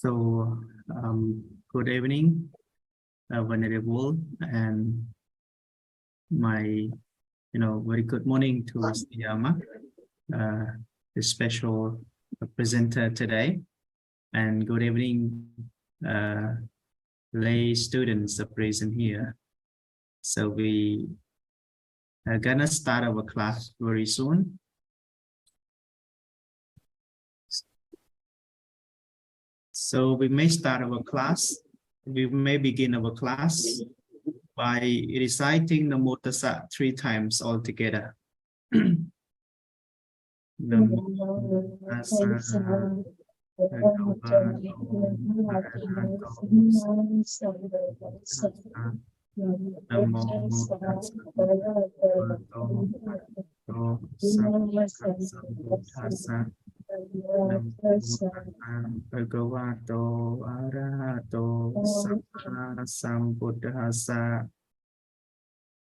So, good evening, Venerable, and my, very good morning to Siyama, the special presenter today, and good evening, lay students present here. So we are gonna start our class very soon. So we may start our class. We may begin our class by reciting the Namo Tassa 3 times altogether. Namo Tassa Bhagavato Arahato Samma Sambuddhassa.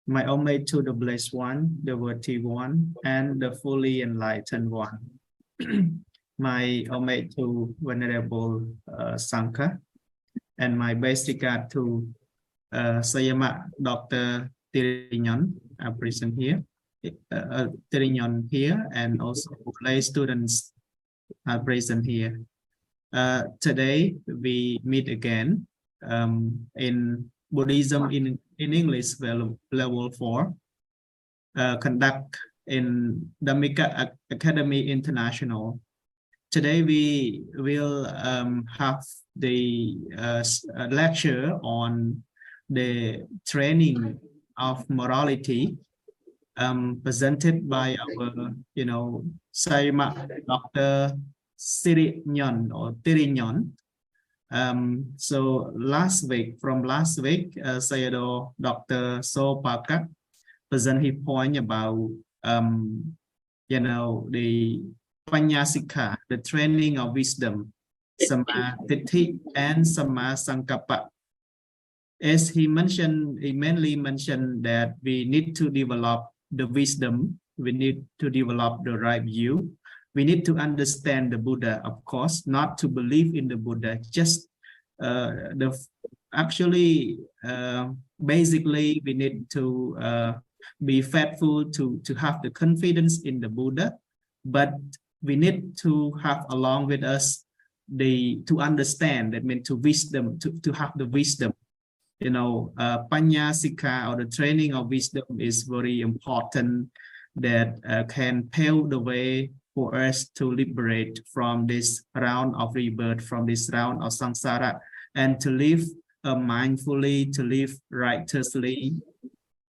My homage to the Blessed One, the Worthy One, and the fully enlightened One. My homage to Venerable Sangha, and my best regard to Sayama Dr. Tirinyon, present here, Tirinyon here, and also lay students are present here. Today we meet again in Buddhism in English level 4, conduct in Dhammika Academy International. Today we will have the lecture on the training of morality, presented by our, Sayama Dr. Sirinyon or Tirinyon. So from last week, Sayadaw Dr. Sopaka present his point about, the Panyasika, the training of wisdom, Samadhi and Samma Sankappa. As he mainly mentioned that we need to develop the wisdom, we need to develop the right view. We need to understand the Buddha, of course, not to believe in the Buddha, just basically we need to be faithful to have the confidence in the Buddha, but we need to have along with us to understand, that means to wisdom, to have the wisdom. Panyasika, or the training of wisdom, is very important, that can pave the way for us to liberate from this round of rebirth, from this round of samsara, and to live mindfully, to live righteously,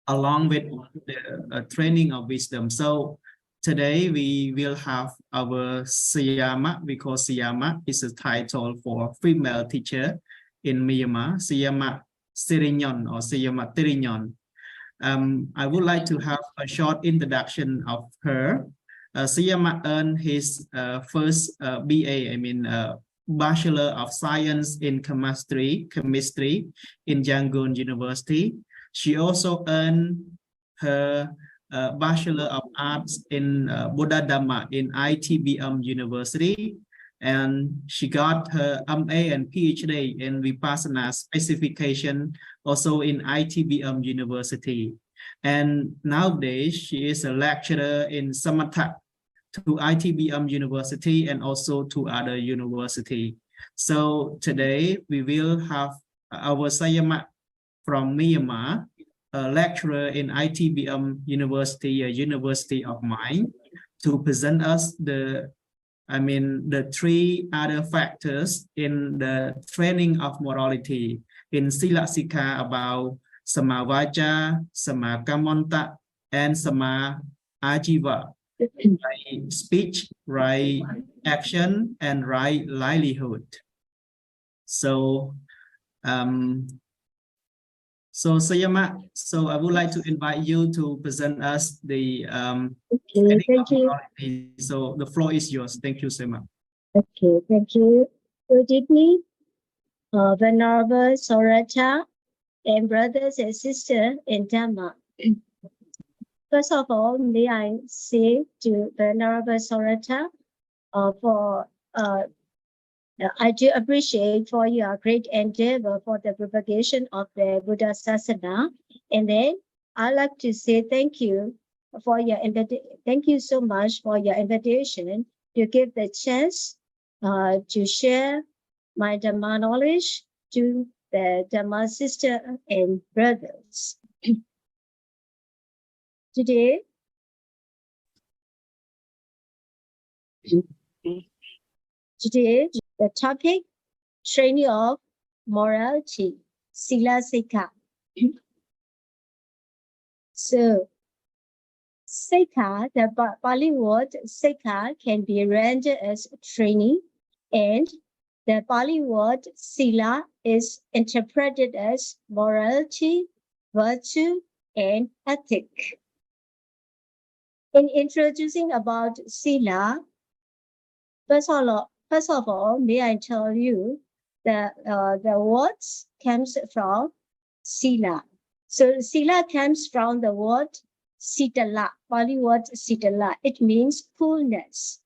along with the training of wisdom. So today we will have our Sayama, because Sayama is a title for female teacher in Myanmar, Sayama Sirinyon or Sayama Tirinyon. I would like to have a short introduction of her. Sayama earned his first BA, Bachelor of Science in Chemistry in Yangon University. She also earned her Bachelor of Arts in Buddha Dhamma in ITBM University, and she got her MA and PhD in Vipassana specification also in ITBM University. And nowadays she is a lecturer in Samatha to ITBM University and also to other university. So today we will have our Sayama from Myanmar, a lecturer in ITBM University, a University of Mind, to present us the 3 other factors in the training of morality in Sila Sikha, about Samma Vaca, Samma Kamanta, and Samma Ajiva. Right speech, right action, and right livelihood. So, Sayama, so I would like to invite you to present us the okay, thank you. Morality. So the floor is yours. Thank you, Sayama. Okay, thank you. Good evening, Venerable Sorata and brothers and sisters in Dhamma. First of all, may I say to Venerable Sorata for I do appreciate for your great endeavor for the propagation of the Buddha Sasana. And then I'd like to say thank you for your thank you so much for your invitation to give the chance to share my Dhamma knowledge to the Dhamma sister and brothers. Today, the topic, training of morality, Sila Sikha. So, Sikha, the Pali word Sikha can be rendered as training, and the Pali word Sila is interpreted as morality, virtue, and ethic. In introducing about Sila, first of all, may I tell you that the words comes from Sila. So Sila comes from the word Sitala, Pali word Sitala. It means coolness.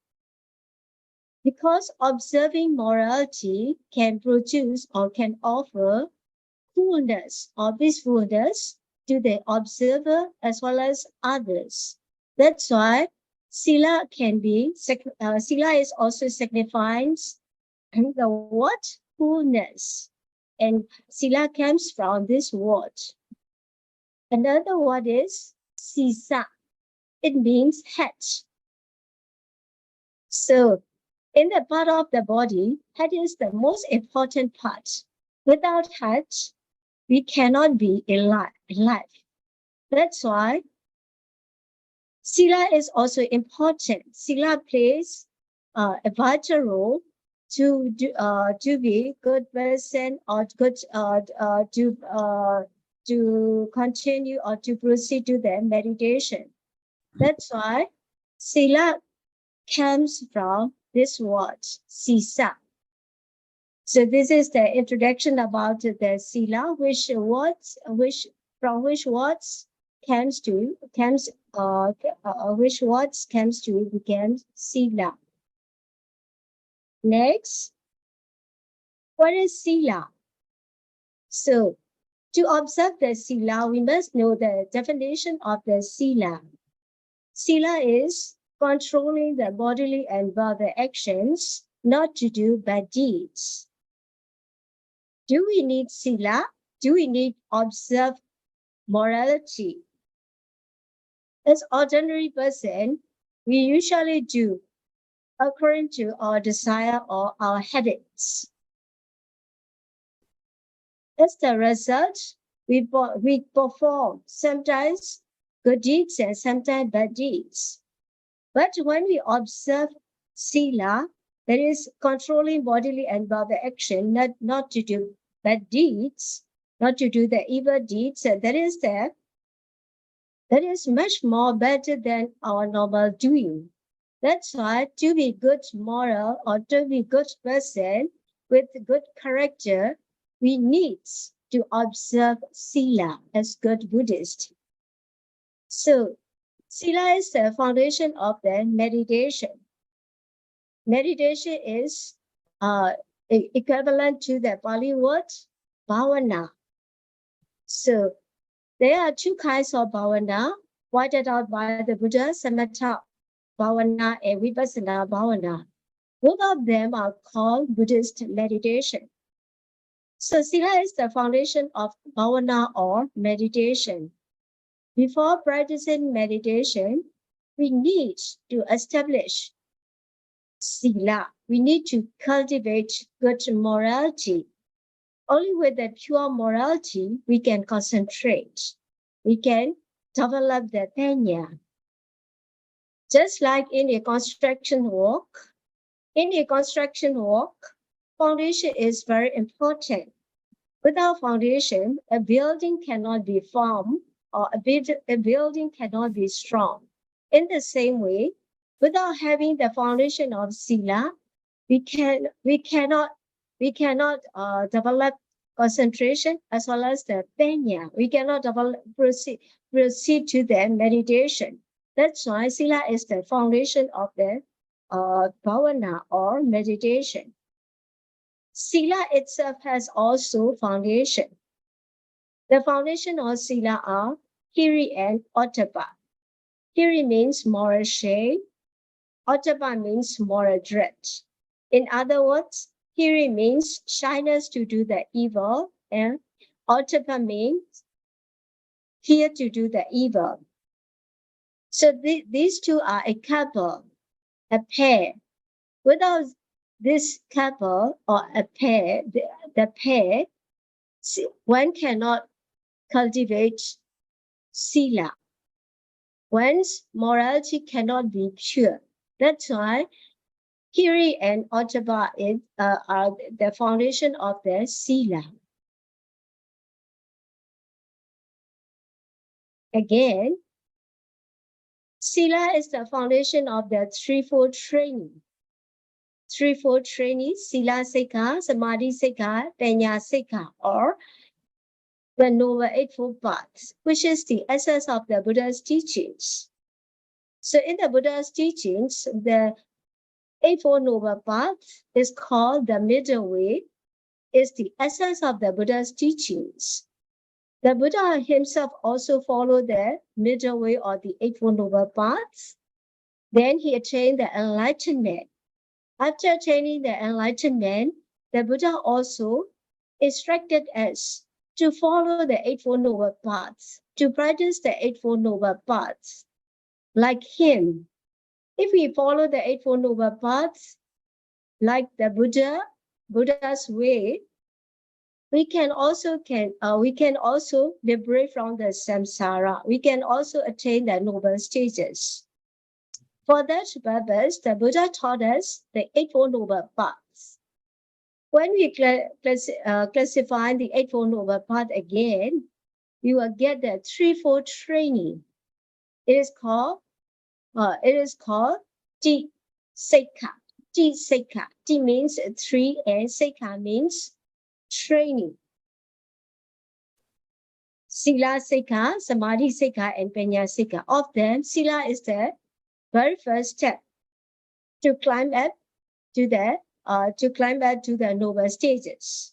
Because observing morality can produce or can offer coolness or peacefulness to the observer as well as others. That's why Sila Sila is also signifies the word coolness. And Sila comes from this word. Another word is Sisa. It means head. So in the part of the body, head is the most important part. Without head, we cannot be alive. That's why Sila is also important. Sila plays a vital role to be good person or good to continue or to proceed to the meditation. That's why Sila comes from this word Sisa. So this is the introduction about the Sila, which words become Sila. Next, what is Sila? So to observe the Sila, we must know the definition of the Sila. Sila is controlling the bodily and verbal actions, not to do bad deeds. Do we need Sila? Do we need observe morality? As ordinary person, we usually do according to our desire or our habits. As the result, we perform sometimes good deeds and sometimes bad deeds. But when we observe Sila, that is controlling bodily and verbal action, not to do bad deeds, not to do the evil deeds, that is much more better than our normal doing. That's why to be good moral or to be good person with good character, we need to observe Sila as good Buddhist. So Sila is the foundation of the meditation. Meditation is equivalent to the Pali word bhavana. So there are two kinds of bhavana pointed out by the Buddha, samatha bhavana and vipassana bhavana. Both of them are called Buddhist meditation. So Sila is the foundation of bhavana or meditation. Before practicing meditation, we need to establish Sila. We need to cultivate good morality. Only with the pure morality, we can concentrate. We can develop the panya. Just like in a construction work, foundation is very important. Without foundation, a building cannot be formed or a building cannot be strong. In the same way, without having the foundation of Sila, we cannot develop concentration as well as the panya. We cannot proceed to the meditation. That's why Sila is the foundation of the bhavana or meditation. Sila itself has also foundation. The foundation of Sila are Hiri and Ottappa. Hiri means moral shame. Ottappa means moral dread. In other words, Hiri means shyness to do the evil, and Ottappa means fear to do the evil. So these two are a couple, a pair. Without this couple or a pair, the pair, one cannot cultivate Sila. One's morality cannot be pure. That's why Hiri and Ottappa are the foundation of the Sila. Again, Sila is the foundation of the threefold training. Threefold training, Sila Sikha, Samadhi Sikha, Panya Sikha, or the Noble Eightfold Paths, which is the essence of the Buddha's teachings. So in the Buddha's teachings, the Eightfold Noble Path is called the middle way, is the essence of the Buddha's teachings. The Buddha himself also followed the middle way or the Eightfold Noble Paths. Then he attained the enlightenment. After attaining the enlightenment, the Buddha also instructed us to follow the Eightfold Noble Paths, to practice the Eightfold Noble Paths. Like him, if we follow the Eightfold Noble Paths, like the Buddha's way, we can also liberate from the samsara. We can also attain the noble stages. For that purpose, the Buddha taught us the Eightfold Noble Paths. When we classify the Eightfold Noble Path again, you will get the threefold training. It is called Ti Sikha. Ti Sikha. Ti means three and Sikha means training. Sila Sikha, Samadhi Sikha, and Panya Sikha. Of them, Sila is the very first step to climb up to the noble stages.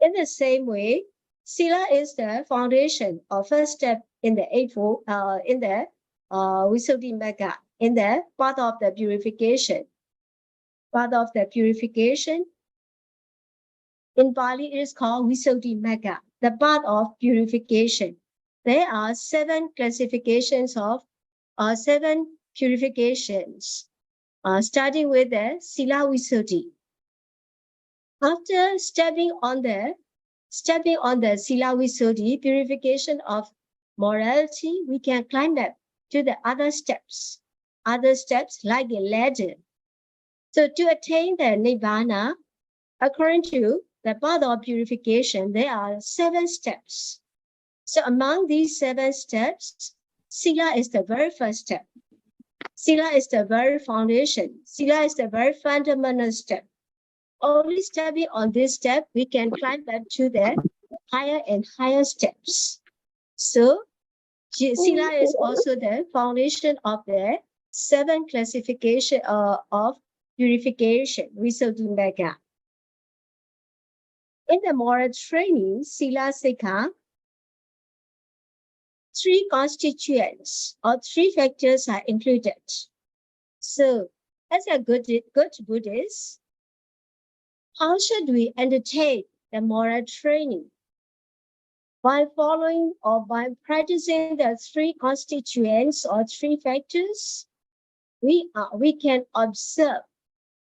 In the same way, Sila is the foundation or first step in the Eightfold, in the Visuddhimagga, in the path of the purification. Path of the purification. In Pali, it is called Visuddhimagga, the path of purification. There are 7 classifications of 7 purifications, starting with the Sila Visuddhi. After stepping on the Sila Visuddhi, purification of morality, we can climb up to the other steps like a ladder. So to attain the Nibbana, according to the path of purification, there are 7 steps. So among these 7 steps, Sila is the very first step. Sila is the very foundation. Sila is the very fundamental step. Only stepping on this step, we can climb up to the higher and higher steps. So Sila is also the foundation of the 7 classification of purification, Visuddhimagga. In the moral training, Sila Sikha, 3 constituents or 3 factors are included. So, as a good Buddhist, how should we undertake the moral training? By following or by practicing the 3 constituents or 3 factors, we can observe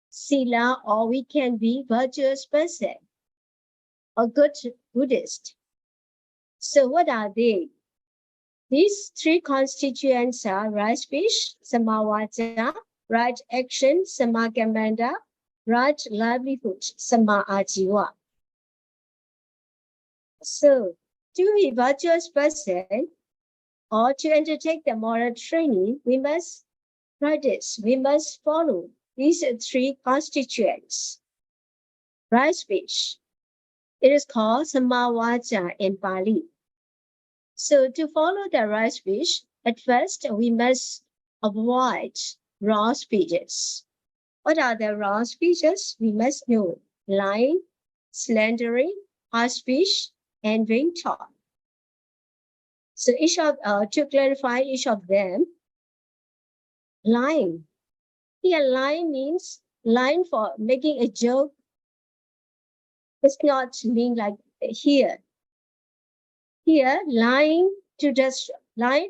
Sila, or we can be virtuous person, a good Buddhist. So what are they? These 3 constituents are right speech, samavāca, right action, samakamanda, right livelihood, samājiva. So to be a virtuous person or to undertake the moral training, we must practice, we must follow these 3 constituents. Right speech. It is called samavāca in Pali. So to follow the right speech, at first we must avoid wrong speeches. What are the wrong speeches? We must know: lying, slandering, harsh speech, and vain talk. So to clarify each of them, lying. Here, lying means lying for making a joke. It's not mean like here. Here, lying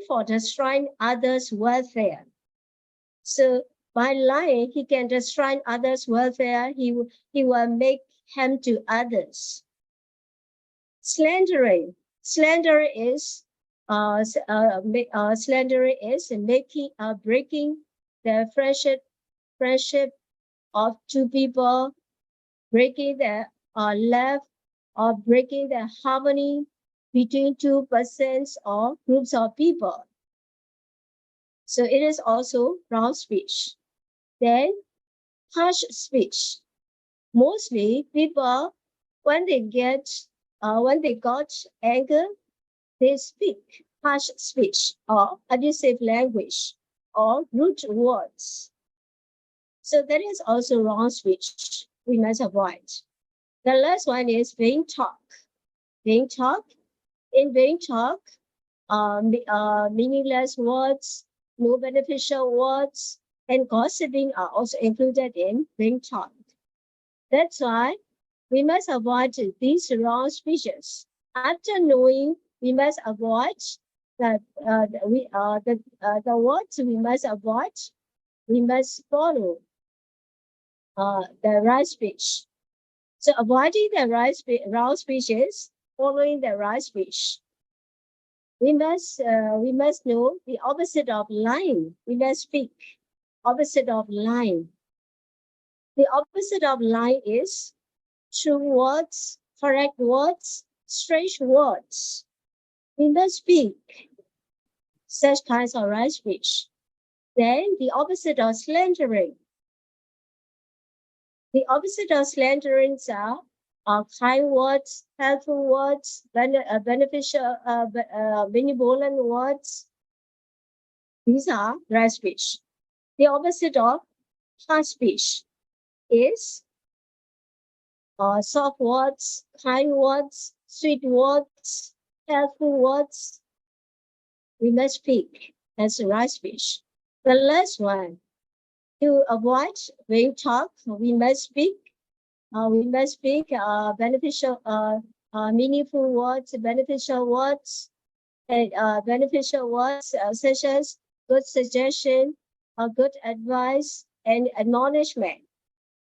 for destroying others' welfare. So by lying, he can destroy others' welfare. He will make harm to others. Slandering. Slandering is breaking the friendship of two people, breaking the love, or breaking the harmony between two persons or groups of people. So it is also wrong speech. Then harsh speech. Mostly people, when they got anger, they speak harsh speech or abusive language or rude words. So that is also wrong speech we must avoid. The last one is vain talk. Vain talk. In vain talk, meaningless words, no beneficial words, and gossiping are also included in vain talk. That's why we must avoid these wrong speeches. After knowing, we must avoid the words we must avoid. We must follow the right speech. So avoiding the wrong speeches, following the right speech. We must know the opposite of lying. We must speak opposite of lying. The opposite of lying is true words, correct words, straight words. We must speak such kinds of right speech. Then the opposite of slandering. The opposite of slandering are kind words, helpful words, beneficial, benevolent words. These are right speech. The opposite of harsh speech is soft words, kind words, sweet words, helpful words. We must speak as right speech. The last one, to avoid vain talk, we must speak beneficial, meaningful words, beneficial words, and such as good suggestion, good advice, and acknowledgement.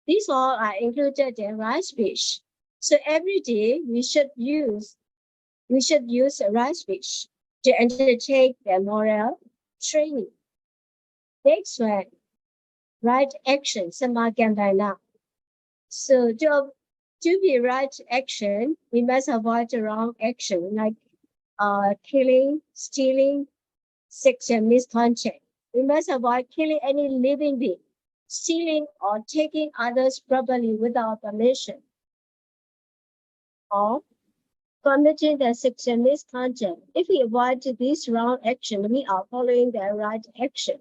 These all are included in right speech. So every day we should use right speech to undertake the moral training. Next one, right action, samadana. So to be right action, we must avoid the wrong action like killing, stealing, sexual misconduct. We must avoid killing any living being, stealing or taking others' property without permission, or committing the sexual misconduct. If we avoid this wrong action, we are following the right action.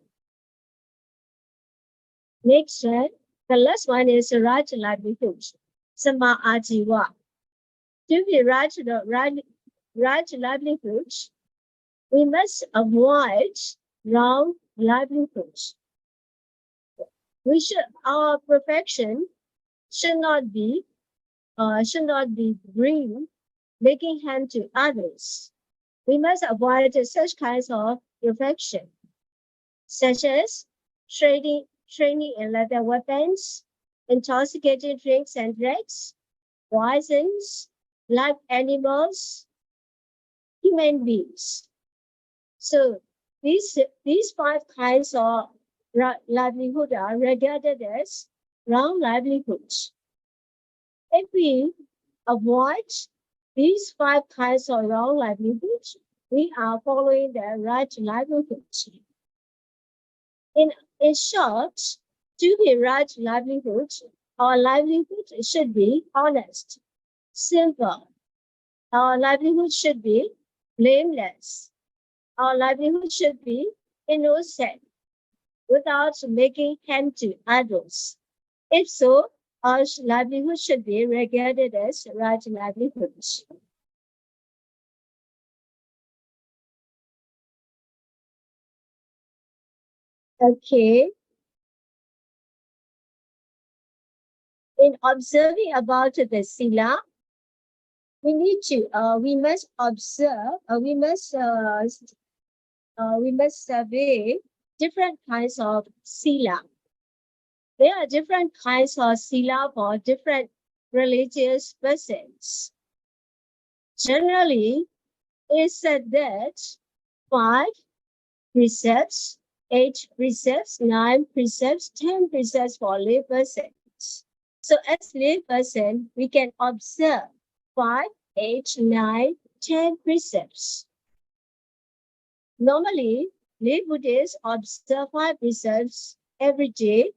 Next one, the last one is right livelihood, sama ajiwa. To be right livelihood, we must avoid wrong livelihood. Our perfection should not be bring making harm to others. We must avoid such kinds of perfection, such as training in lethal weapons, intoxicating drinks and drugs, poisons, live animals, human beings. So these 5 kinds of livelihood are regarded as wrong livelihoods. If we avoid these 5 kinds of wrong livelihoods, we are following the right livelihoods. In short, to be right livelihood, our livelihood should be honest, simple. Our livelihood should be blameless. Our livelihood should be innocent, without making harm to others. If so, our livelihood should be regarded as right livelihood. Okay. In observing about the sila, we must observe, we must survey different kinds of sila. There are different kinds of sila for different religious persons. Generally, it's said that 5 precepts, 8 precepts, 9 precepts, 10 precepts for lay persons. So as lay person, we can observe 5, 8, 9, 10 precepts. Normally, lay Buddhists observe 5 precepts every day,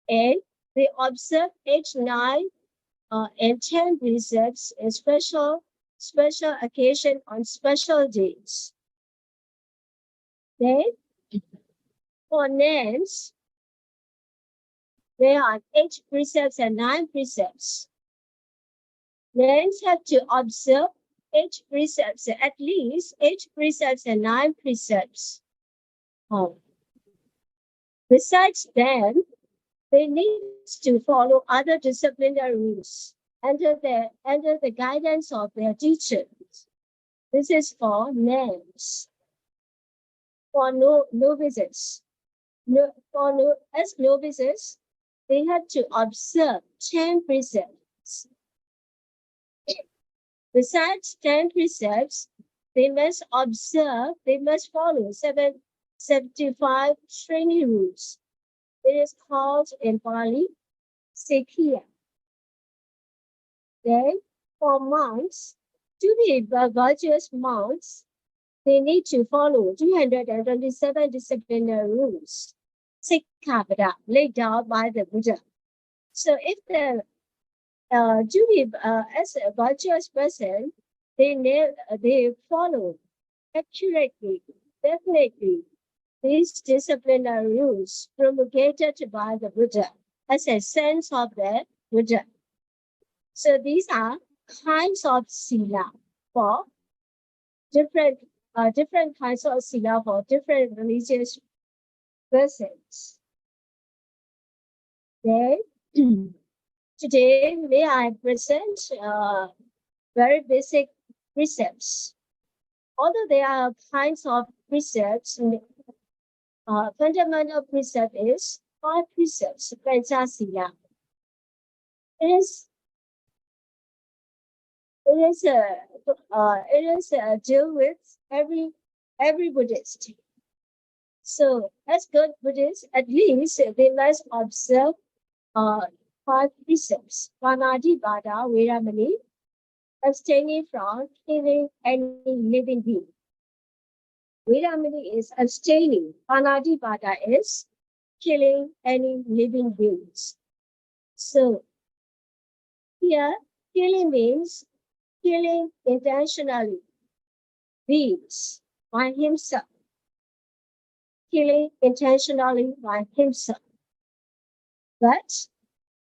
and they observe 8, 9, and 10 precepts in special occasion on special days. Then, for nuns, there are 8 precepts and 9 precepts. Nuns have to observe 8 precepts, at least 8 precepts and 9 precepts. Besides them, they need to follow other disciplinary rules under the guidance of their teachers. This is for nuns. For novices, as novices, they have to observe 10 precepts. Besides 10 precepts, they must follow 75 training rules. It is called in Pali, Sekhiya. Then, for monks, to be virtuous monks, they need to follow 227 disciplinary rules, Sikkhapada, laid down by the Buddha. So if the as a virtuous person, they follow accurately, definitely, these disciplinary rules promulgated by the Buddha as a sense of the Buddha. So these are kinds of sila for different kinds of sila for different religious persons. Then today may I present very basic precepts. Although there are kinds of precepts, fundamental precept is 5 precepts, Panchasila. It is deal with every Buddhist. So as good Buddhists, at least they must observe 5 precepts: Panadipata, Veramani, abstaining from killing any living being. Veramani is abstaining. Panadipata is killing any living beings. So here, killing means killing intentionally beings by himself. Killing intentionally by himself. But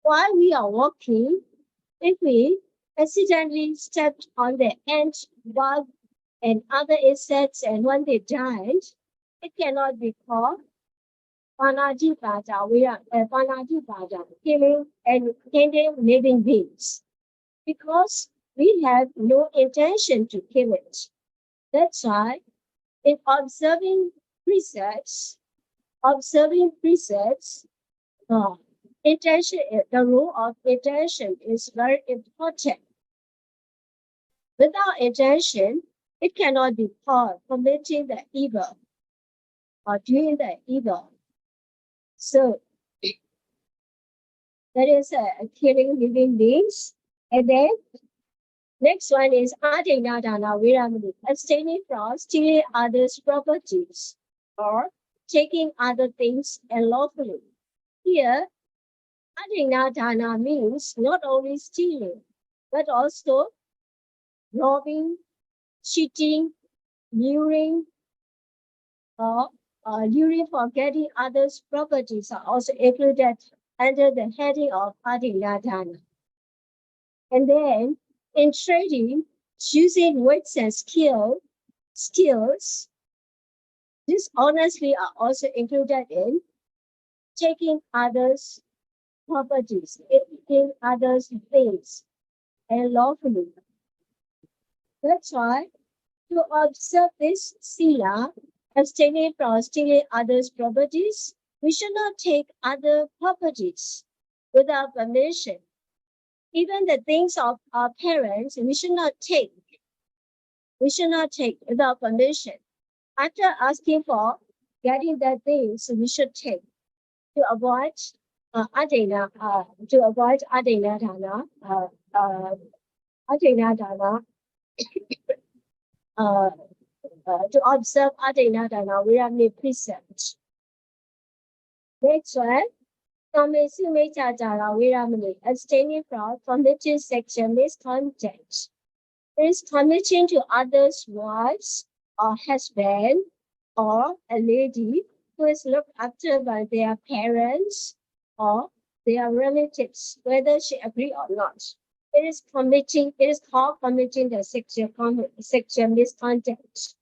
while we are walking, if we accidentally stepped on the ant, bug, and other insects, and when they died, it cannot be called Panadipata, killing living beings, because we have no intention to kill it. That's why in observing precepts, intention, the rule of intention is very important. Without intention, it cannot be called committing the evil or doing the evil. So that is killing living beings. And then next one is Adinadana Viramani, abstaining from stealing others' properties or taking other things unlawfully. Here, Adinadana means not only stealing, but also robbing, cheating, luring, or luring for getting others' properties are also included under the heading of Adinadana. And then in trading, choosing words and skills, dishonestly are also included in taking others' properties, taking others' things, and lawfully. That's why to observe this sila, abstaining from stealing others' properties, we should not take other properties without permission. Even the things of our parents, we should not take. We should not take without permission. After asking for getting that things, we should take to avoid adena, to avoid adenadana, adenadana, to observe adenadana, we have made precepts. Next one, abstaining from committing sexual misconduct. It is committing to others' wives or husband or a lady who is looked after by their parents or their relatives, whether she agree or not. It is called committing the sexual misconduct.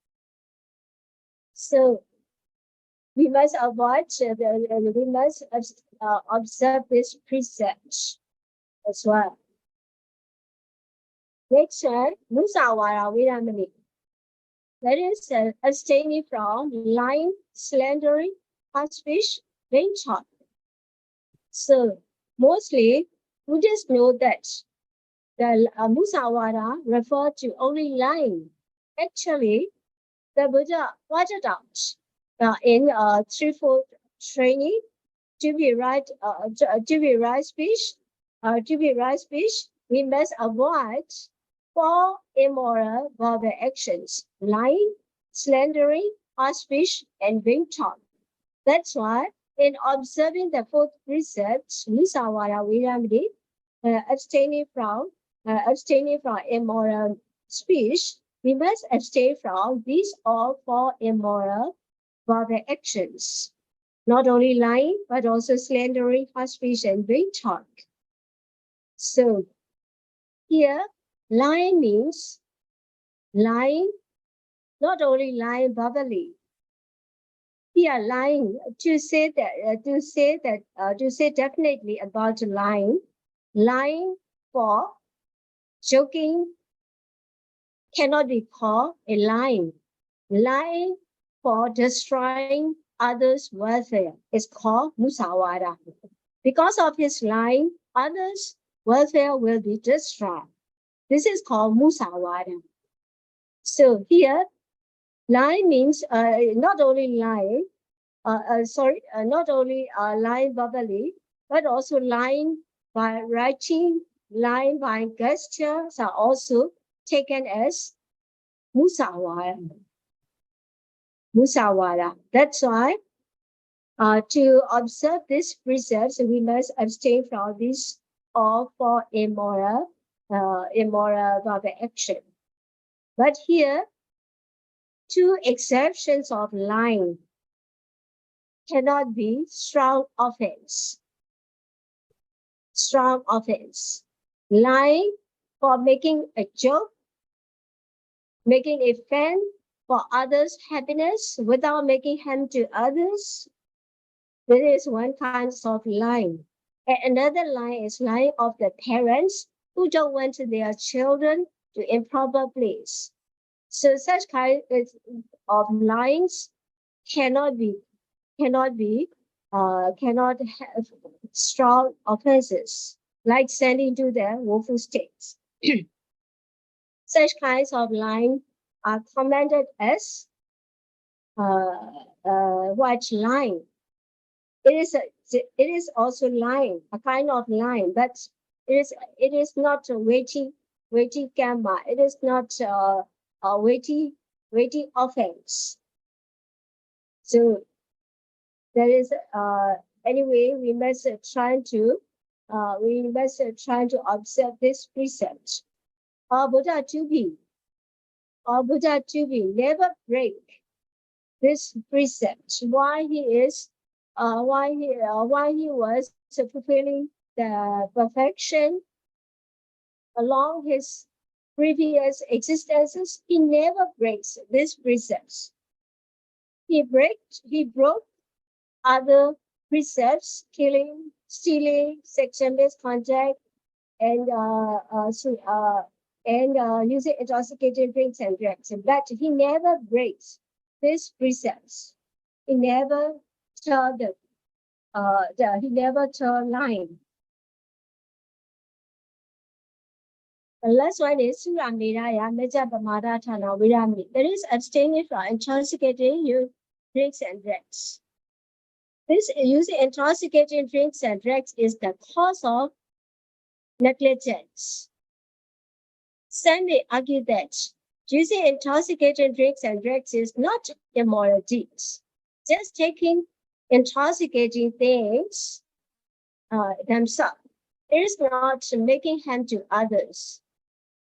So we must avoid, we must observe this precept as well. Next one, musawara viramani. That is abstaining from lying, slandering, hard speech, vain talk. So mostly Buddhists know that the musawara refer to only lying. Actually, the Buddha pointed out in threefold training to be right speech, we must avoid 4 immoral verbal actions: lying, slandering, harsh speech, and vain talk. That's why in observing the 4th precept, musawara viramani, abstaining from immoral speech, we must abstain from these all 4 immoral verbal actions. Not only lying, but also slandering, harsh speech, and vain talk. So here, lying means lying, not only lying verbally. Here, lying to say definitely about lying for joking cannot be called a lying. Lying for destroying others' welfare is called musawara. Because of his lying, others' welfare will be destroyed. This is called musawara. So here, lying means not only lying, not only lying verbally, but also lying by writing, lying by gestures are also taken as musawara. That's why to observe these precepts, we must abstain from these all 4 immoral verbal action. But here, 2 exceptions of lying cannot be strong offense. Strong offense. Lying for making a joke, making a fan for others' happiness without making harm to others. There is one kind of lying. And another lie is lying of the parents who don't want their children to improper place. So such kind of lies cannot have strong offenses like sending to the woeful states. Such kinds of lying are commanded as white lying. It is also lying, a kind of lying, but it is not a weighty gamma. It is not a weighty offense. So there is anyway we must try to observe this precept. Our Buddha to be never break this precept. Why he is while he was fulfilling the perfection along his previous existences, he never breaks these precepts. He broke other precepts, killing, stealing, sexual misconduct, and using intoxicating drinks and drugs. But he never breaks these precepts. He never turned he never turned line. The last one is Sura Miraya Meja Pamada Thana Virami. There is abstaining from intoxicating drinks and drugs. This using intoxicating drinks and drugs is the cause of negligence. Some may argue that using intoxicating drinks and drugs is not immoral deeds. Just taking intoxicating things themselves is not making harm to others.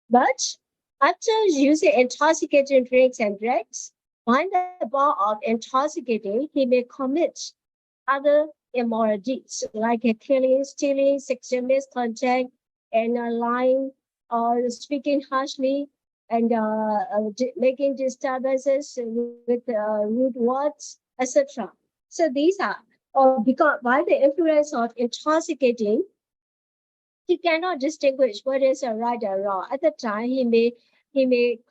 But after using intoxicating drinks and drugs, behind the bar of intoxicating, he may commit other immoral deeds like killing, stealing, sexual misconduct, and lying or speaking harshly and making disturbances with rude words, etc. So these are, or because by the influence of intoxicating, he cannot distinguish what is a right or wrong. At the time, he may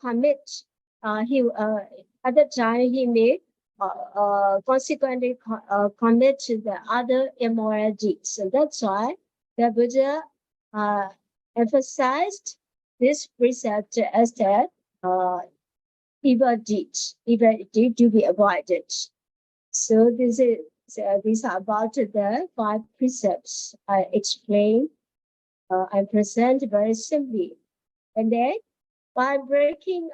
commit. At the time he may consequently commit the other immoral deeds. So that's why the Buddha emphasized this precept as the evil deeds to be avoided. So these are about the 5 precepts I explained. I present very simply, and then by breaking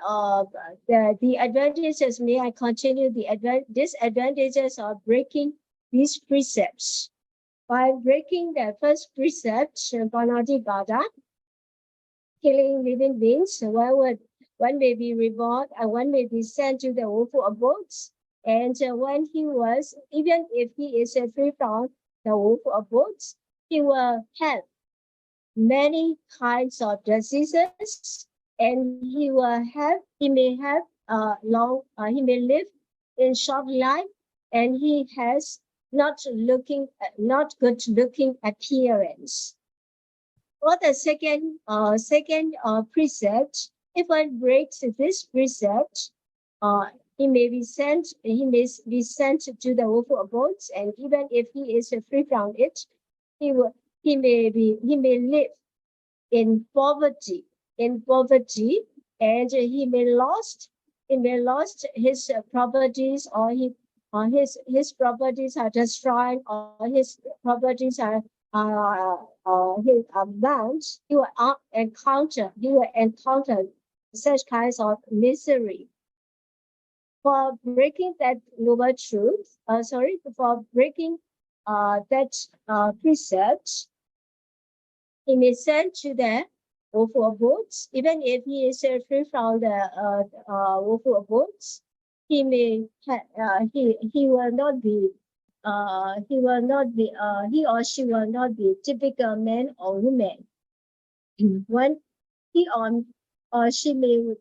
the advantages, may I continue the disadvantages of breaking these precepts? By breaking the first precept, Panatipata, killing living beings, one may be rewarded and one may be sent to the woeful abodes. And when he was, even if he is free from the woeful abodes, he will have many kinds of diseases, and he may live in short life, and he has not good looking appearance. For the second precept, if one breaks this precept, he may be sent to the woeful abodes, and even if he is free from it, he may live in poverty, and he may lost his properties, or his properties are destroyed, or his properties are bound. He will encounter such kinds of misery. For breaking that noble truth, for breaking that precept, he may send to the woeful abodes. Even if he is free from the woeful abodes, he will not be he or she will not be typical man or woman. When he or she may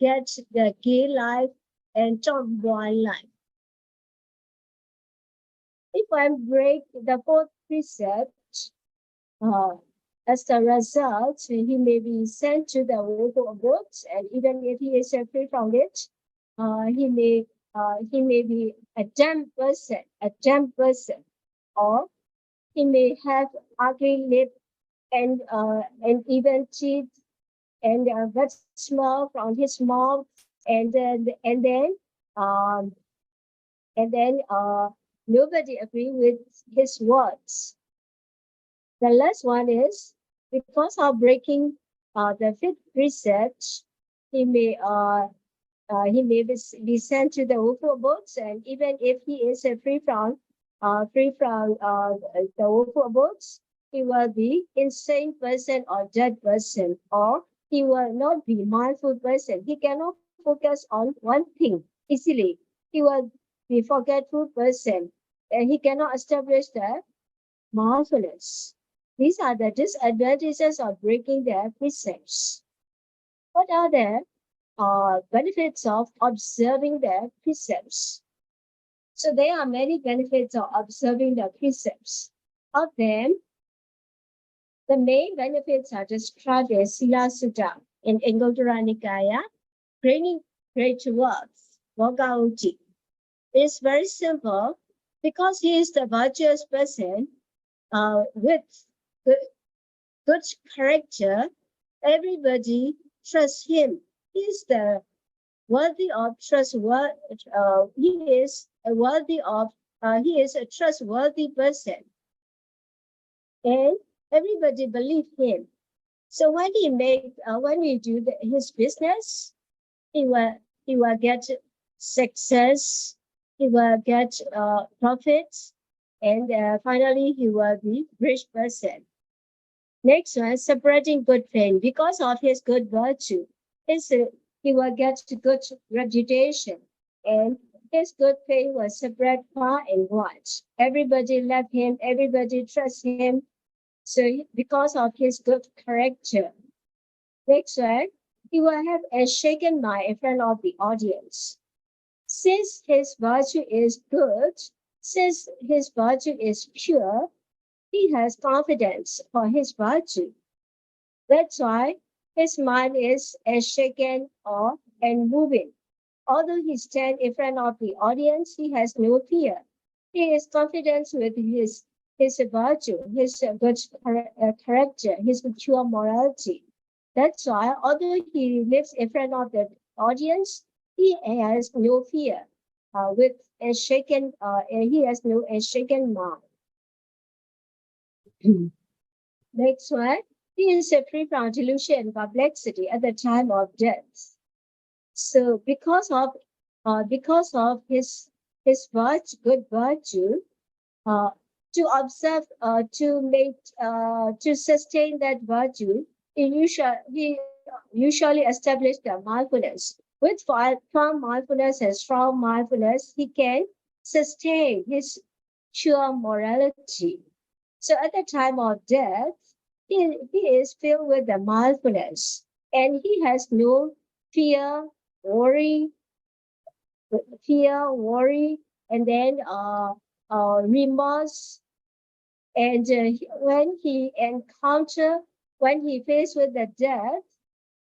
get the gay life and tomboy life. If I break the 4th precept, as a result, he may be sent to the woeful abodes, and even if he is free from it, he may be a damned person, or he may have ugly lip and even teeth, and wet smell from his mouth, and then nobody agree with his words. The last one is, because of breaking the 5th precept, he may be sent to the woeful abodes, and even if he is free from the woeful abodes, he will be insane person or dead person, or he will not be mindful person. He cannot focus on one thing easily. He will be forgetful person, he cannot establish the mindfulness. These are the disadvantages of breaking the precepts. What are the benefits of observing the precepts? So there are many benefits of observing the precepts. Of them, the main benefits are described as Sila Sutta in Anguttara Nikaya, training great towards Vogauti. It's very simple because he is the virtuous person with good character. Everybody trusts him. He is the worthy of trustworthy. He is a trustworthy person, and everybody believe him. So when we do his business, he will get success. He will get profits, and finally he will be rich person. Next one, separating good fame. Because of his good virtue, he will get good reputation, and his good fame will spread far and wide. Everybody love him, everybody trust him. So because of his good character. Next one, he will have a shaken mind in front of the audience. Since his virtue is good, since his virtue is pure, he has confidence for his virtue. That's why his mind is as shaken or and moving. Although he stands in front of the audience, he has no fear. He is confident with his virtue, his good character, his pure morality. That's why, although he lives in front of the audience, he has no fear. With a shaken, he has no a shaken mind. Next one, he is free from delusion and perplexity at the time of death. So because of his good virtue, to observe, to sustain that virtue, he usually establish the mindfulness. With firm mindfulness and strong mindfulness, he can sustain his pure morality. So at the time of death, he is filled with the mindfulness, and he has no fear, worry, and then remorse. And when he faced with the death,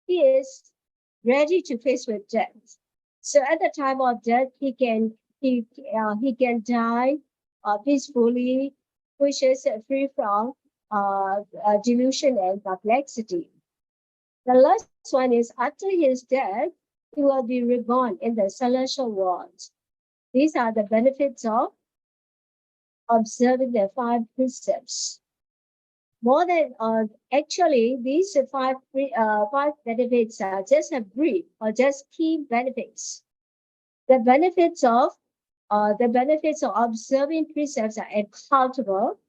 he is ready to face with death. So at the time of death, he can die peacefully, which is free from delusion and perplexity. The last one is after his death, he will be reborn in the celestial world. These are the benefits of observing the 5 precepts. More than actually, these 5 benefits are just a brief or just key benefits. The benefits of observing precepts are countable.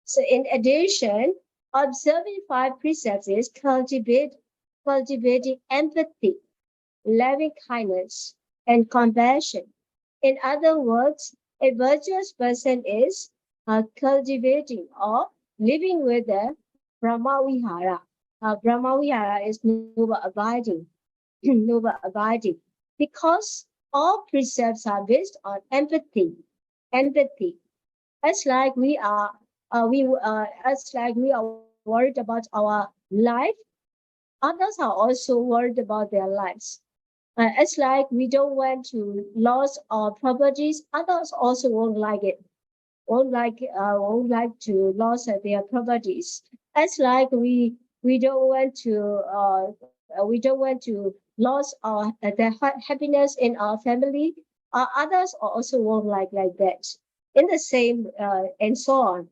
So in addition, observing 5 precepts is cultivating empathy, loving kindness, and compassion. In other words, a virtuous person is cultivating or living with the Brahmavihara. Brahmavihara is noble abiding, noble abiding, because all precepts are based on empathy. Empathy. As like we are worried about our life, others are also worried about their lives. It's like we don't want to lose our properties. Others also won't like it. Won't like to lose their properties. It's like we don't want to lose our the happiness in our family. Others also won't like that. In the same and so on.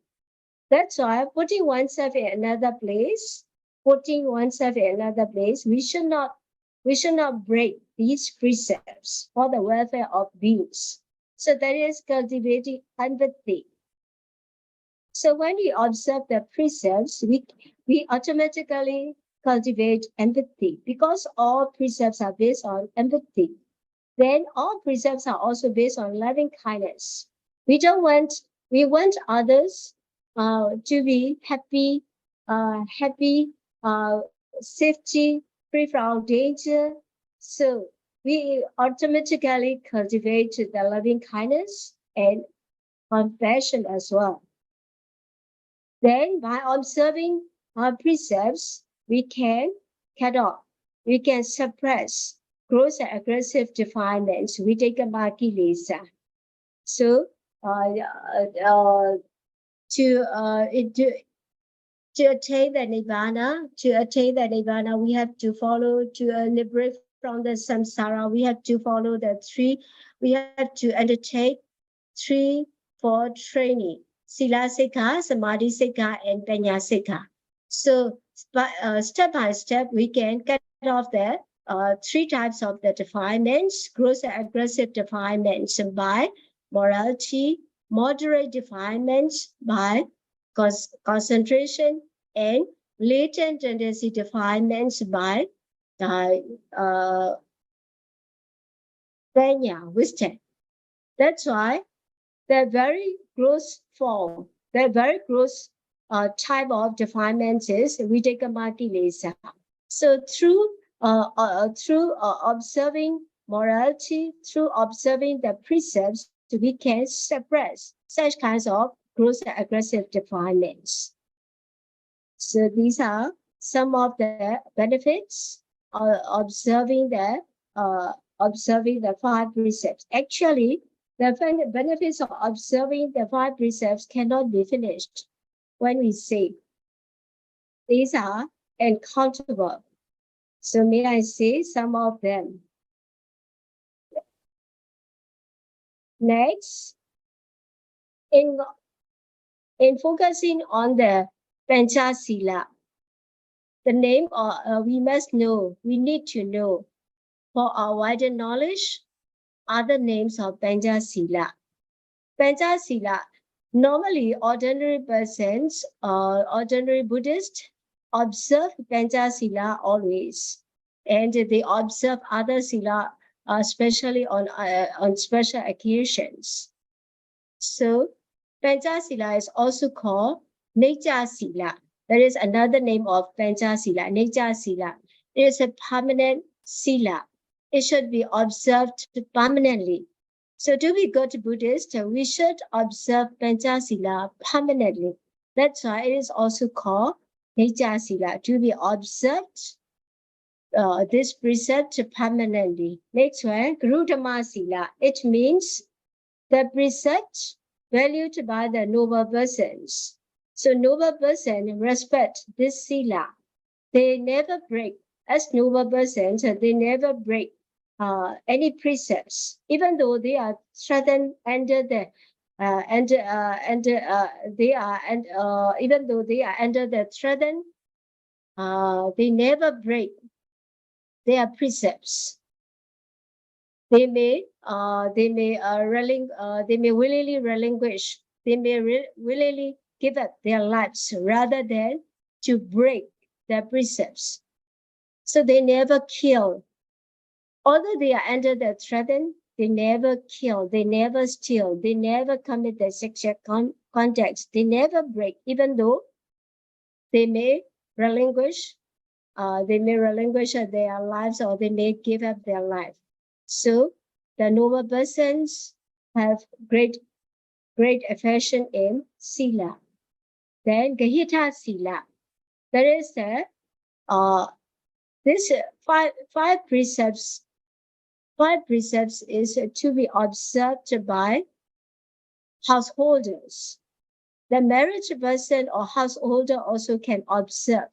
That's why putting oneself in another place, we should not break these precepts for the welfare of beings. So that is cultivating empathy. So when we observe the precepts, we automatically cultivate empathy because all precepts are based on empathy. Then all precepts are also based on loving kindness. We want others to be happy, safety, free from danger. So we automatically cultivate the loving kindness and compassion as well. Then by observing our precepts, we can cut off, we can suppress gross and aggressive defilements, videkama. So to attain the nirvana, we have to follow to liberate from the samsara. We have to follow the three. We have to undertake 3 for training: sila sikha, samadhi sikha, and panya sikha. So step by step, we can cut off the 3 types of the defilements: gross and aggressive defilements by morality, moderate defilements by concentration, and latent tendency defilements by panya, wisdom. That's why the very gross form, the very gross type of defilements is videkamakilesa. So through observing morality, through observing the precepts, we can suppress such kinds of gross and aggressive defilements. So these are some of the benefits of observing the 5 precepts. Actually, the benefits of observing the 5 precepts cannot be finished when we say. These are uncountable. So may I say some of them? Next, in focusing on the Panchasila, the name we must know, we need to know for our wider knowledge other names of Panchasila. Panchasila, normally ordinary persons or ordinary Buddhists observe Panchasila always, and they observe other sila, especially on special occasions. So Panchasila is also called Nechasila. That is another name of Panchasila, Nechasila. It is a permanent sila. It should be observed permanently. So to be good Buddhist, we should observe Panchasila permanently. That's why it is also called Nechasila, to be observed this precept permanently. Next one, Garudama Sila. It means the precept valued by the noble persons. So noble persons respect this sila. They never break. As noble persons, they never break any precepts, even though they are threatened under the even though they are under the threaten, they never break their precepts. They may willingly relinquish. They may willingly give up their lives rather than to break their precepts. So they never kill. Although they are under the threaten, they never kill, they never steal, they never commit the sexual contact, they never break, even though they may relinquish their lives, or they may give up their life. So the noble persons have great affection in sila. Then Gahita Sila. That is this five precepts. 5 precepts is to be observed by householders. The married person or householder also can observe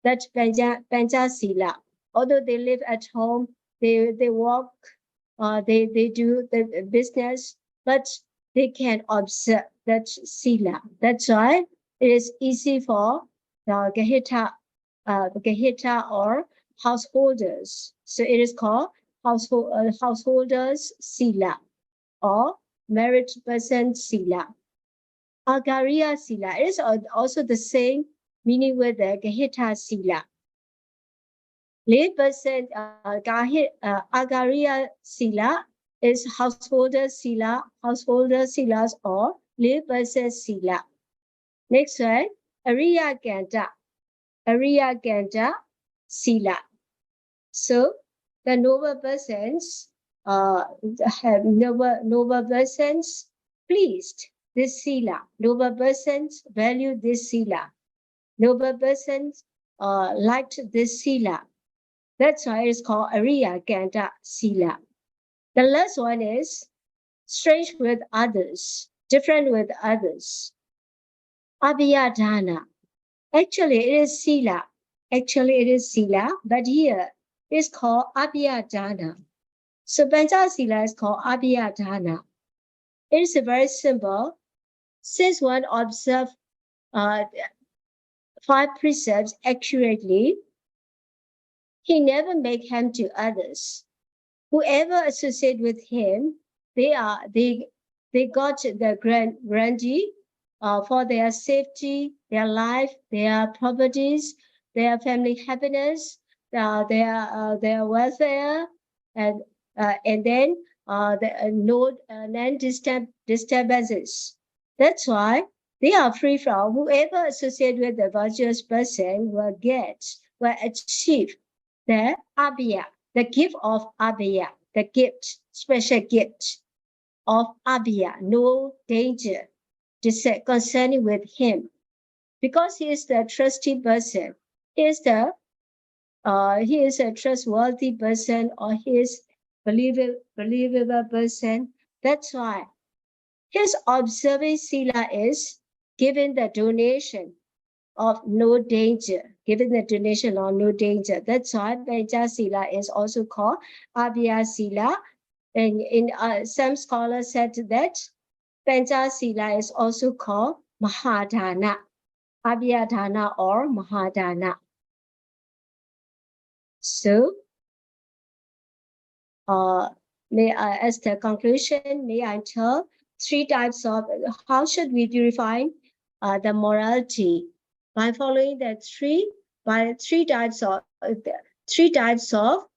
that Panchasila. Although they live at home, they work, they do the business, but they can observe that sila. That's why it is easy for the Gahita or householders. So it is called householders sila or married person sila. Agariya sila is also the same meaning with the Gahita sila. 4% Agariya Sila is householder Silas or 4% Sila. Next one, Ariya Ganda Sila. So the noble persons have noble persons pleased this Sila. Noble persons value this Sila. Noble persons liked this Sila. That's why it's called Ariya Ganda Sila. The last one is strange with others, different with others. Abhiyadhana. Actually, it is Sila. But here it's called Abhiyadhana. So Pancha Sila is called Abhiyadhana. It is very simple. Since one observes 5 precepts accurately, he never make harm to others. Whoever associate with him, they got the grandee for their safety, their life, their properties, their family happiness, their welfare, and then no disturbances. That's why they are free from whoever associate with the virtuous person will achieve the abhya, the gift of abhya, the gift, special gift of abhya, no danger concerning with him, because he is the trusty person. He is a trustworthy person, or he is believable person. That's why his observing sila is given the donation of no danger, given the donation of no danger. That's why Pancha Sila is also called Abhya Sila. And some scholars said that Pancha Sila is also called Mahadana, Abhyadhana or Mahadana. So, as the conclusion, may I tell 3 types of, how should we purify the morality? By following the three types of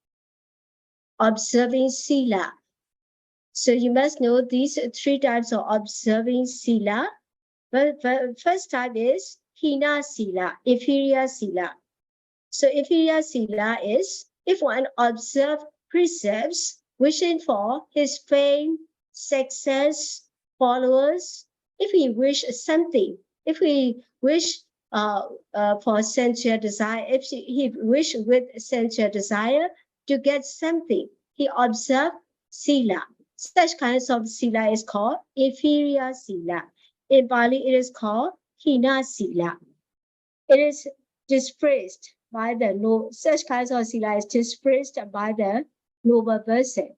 observing sila. So you must know these 3 types of observing sila. But first type is hina sila, inferior sila. So inferior sila is if one observes precepts wishing for his fame, success, followers, if he wish something, if he wish for sensual desire, if he wish with sensual desire to get something, he observe sila. Such kinds of sila is called inferior sila. In Bali, it is called hina sila. It is dispraised by such kinds of sila is dispraised by the noble person.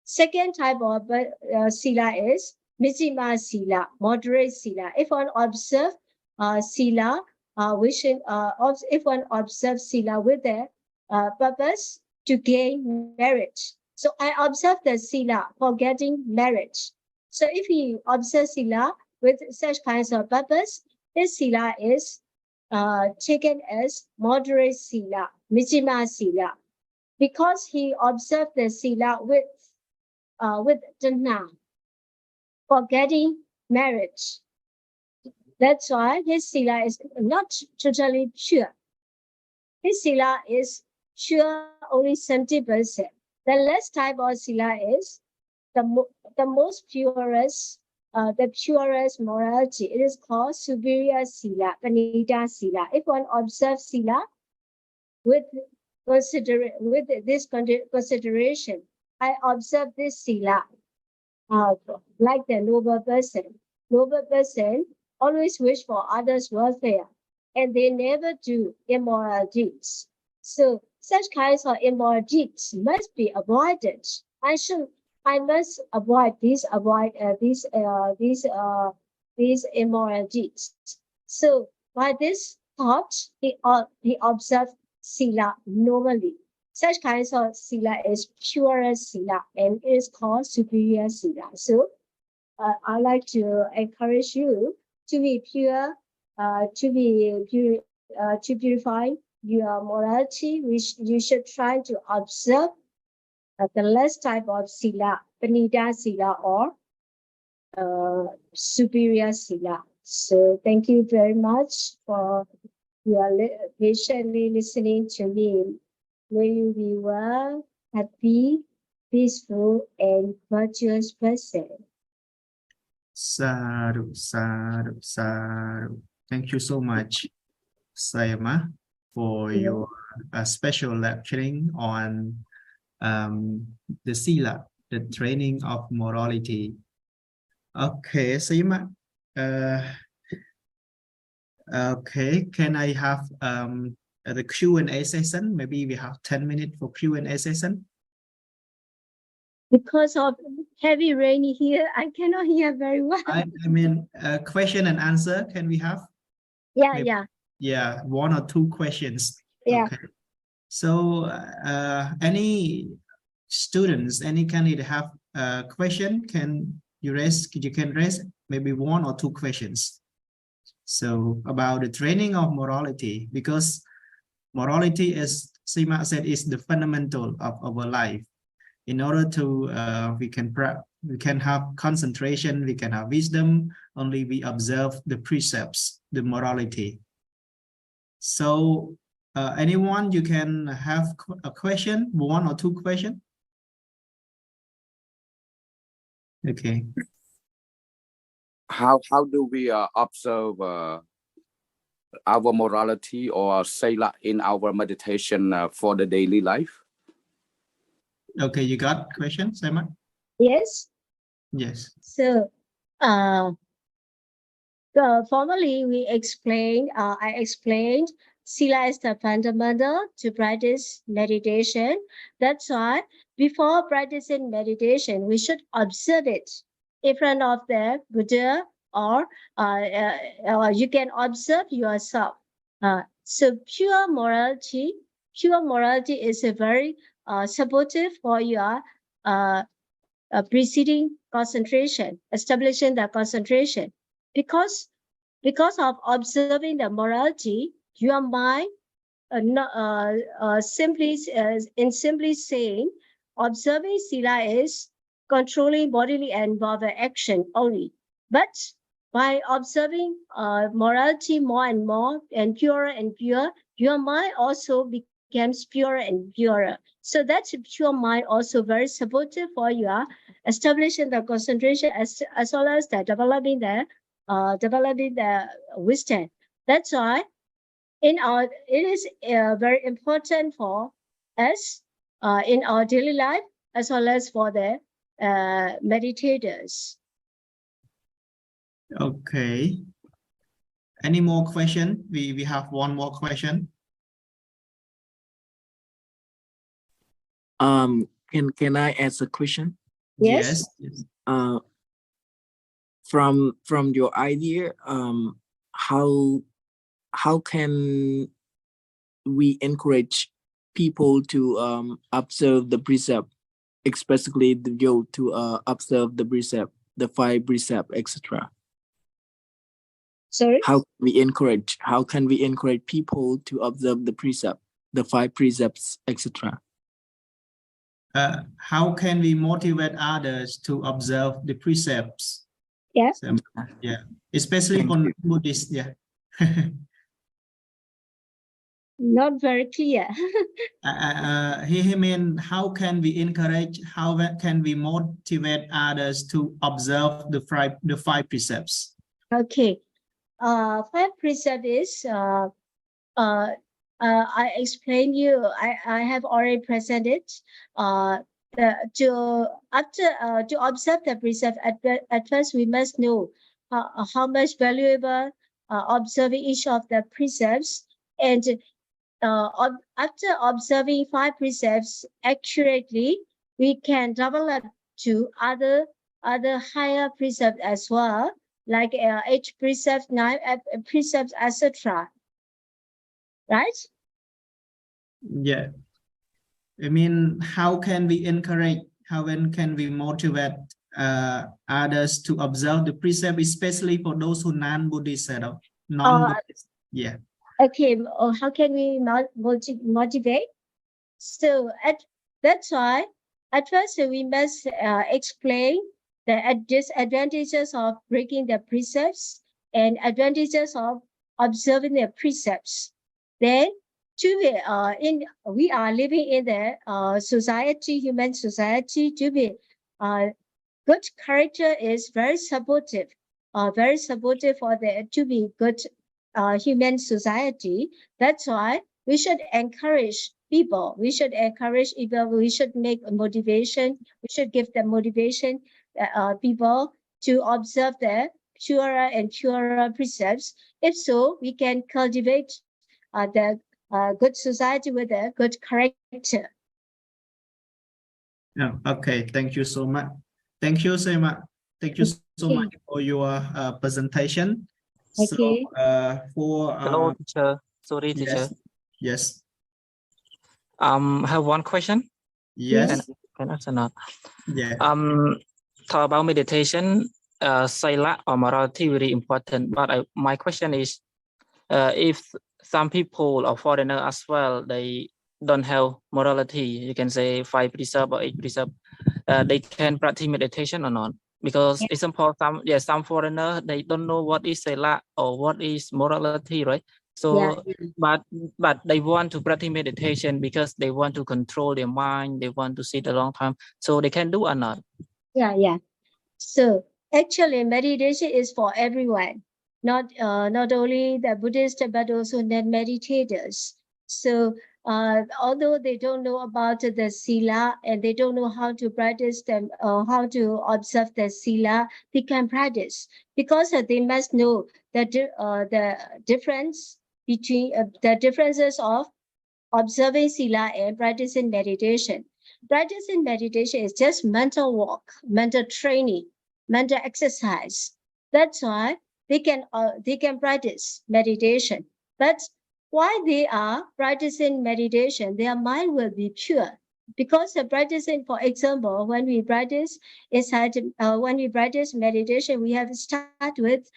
Second type of sila is Mijima sila, moderate sila. If one observes sila, if one observes sila with the purpose to gain merit. So I observe the sila for getting merit. So if he observes sila with such kinds of purpose, this sila is taken as moderate sila, Mijima sila, because he observed the sila with jhana for getting marriage. That's why his sila is not totally pure. His sila is pure only 70%. The last type of sila is the most purest, the purest morality. It is called superior sila, panita sila. If one observes sila with this consideration, I observe this sila like the noble person. Noble person always wish for others' welfare, and they never do immoral deeds. So such kinds of immoral deeds must be avoided. I must avoid these immoral deeds. So by this thought, he observed sila normally. Such kinds of sila is pure sila and is called superior sila. So I like to encourage you to be pure, to purify your morality, which you should try to observe the last type of sila, panida sila, or superior sila. So thank you very much for your patiently listening to me. May you be well, happy, peaceful, and virtuous person. Sadhu, sadhu, sadhu. Thank you so much, Sayama, for your special lecturing on the sila, the training of morality. Okay, Sayama. Okay, can I have the Q&A session? Maybe we have 10 minutes for Q&A session. Because of heavy rain here, I cannot hear very well. I mean, question and answer, can we have? Yeah, Maybe, yeah. Yeah, 1 or 2 questions. Yeah. Okay. So, any students, any candidate have a question? Can you raise? You can raise maybe 1 or 2 questions. So about the training of morality, because morality, as Sima said, is the fundamental of our life. In order to we can have concentration, we can have wisdom, only we observe the precepts, the morality. So anyone, you can have a question, 1 or 2 questions. Okay. How do we observe our morality or sila in our meditation for the daily life? Okay, you got question, Simon? Yes. Yes. So, formally we explained. I explained sila is the fundamental to practice meditation. That's why before practicing meditation, we should observe it in front of the Buddha, or you can observe yourself. So pure morality is a very supportive for your preceding concentration, establishing the concentration. Because of observing the morality, your mind, simply saying, observing sila is controlling bodily and verbal action only. But by observing morality more and more and purer, your mind also becomes purer and purer. So that's pure mind also very supportive for your establishing the concentration as well as the developing the wisdom. That's why it is very important for us in our daily life as well as for the meditators. Okay. Any more question? We have 1 more question. Can I ask a question? Yes. From your idea, how can we encourage people to observe the precept, especially the goal to observe the precept, the 5 precepts, etc.? Sorry. How can we encourage people to observe the precept, the 5 precepts, etc.? How can we motivate others to observe the precepts? Yeah. So, yeah, especially for Buddhists. Yeah. Not very clear. He mean, how can we encourage? How can we motivate others to observe the 5 precepts? Okay. 5 precepts is I explained you. I have already presented. To observe the precept, at first we must know how much valuable observing each of the precepts, and after observing 5 precepts accurately, we can develop to other higher precepts as well, like 8 precepts, 9 precepts, etc. Right? Yeah. I mean, how can we encourage? How can we motivate others to observe the precept, especially for those who non-Buddhist, non-Buddhist? Yeah. Okay, how can we motivate? So that's why at first we must explain the disadvantages of breaking the precepts and advantages of observing the precepts. Then we are living in the society, human society. To be good character is very supportive for the to be good human society. That's why we should encourage people. We should make a motivation. We should give them motivation, people to observe the purer and purer precepts. If so, we can cultivate the good society with a good character. Okay, thank you so much. Thank you so much. Thank you so much for your presentation. Okay. So for Hello, teacher. Sorry, yes, teacher. yes, I have one question. yes, Can answer not. yeah. Talk about meditation, sila or morality very important. But my question is, if some people or foreigner as well, they don't have morality, you can say 5 precepts or 8 precepts, they can practice meditation or not? Because example, some foreigner, they don't know what is sila or what is morality, right? So, but they want to practice meditation because they want to control their mind, they want to sit a long time, so they can do or not? Yeah. So actually, meditation is for everyone, not only the Buddhists but also non-meditators. So although they don't know about the sila and they don't know how to practice them, how to observe the sila, they can practice because they must know that the difference between the differences of observing sila and practicing meditation. Practicing meditation is just mental work, mental training, mental exercise. That's why they can practice meditation. But while they are practicing meditation, their mind will be pure. Because practicing, for example, when we practice meditation, we have to start with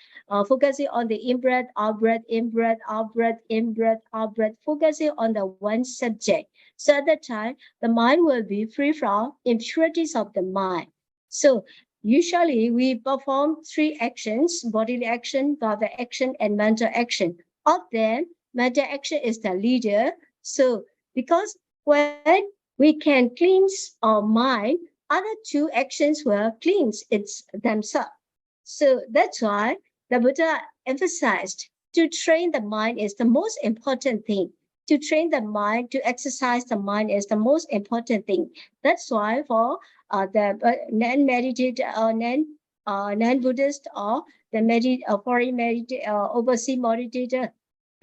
focusing on the in-breath, out-breath, in-breath, out-breath, in-breath, out-breath, focusing on the one subject. So at that time, the mind will be free from impurities of the mind. So usually we perform 3 actions: bodily action, verbal action, and mental action. Of them, mental action is the leader. So because when we can cleanse our mind, other 2 actions will cleanse themselves. So that's why the Buddha emphasized to train the mind is the most important thing. To train the mind, to exercise the mind is the most important thing. That's why for the non-Buddhist or the foreign overseas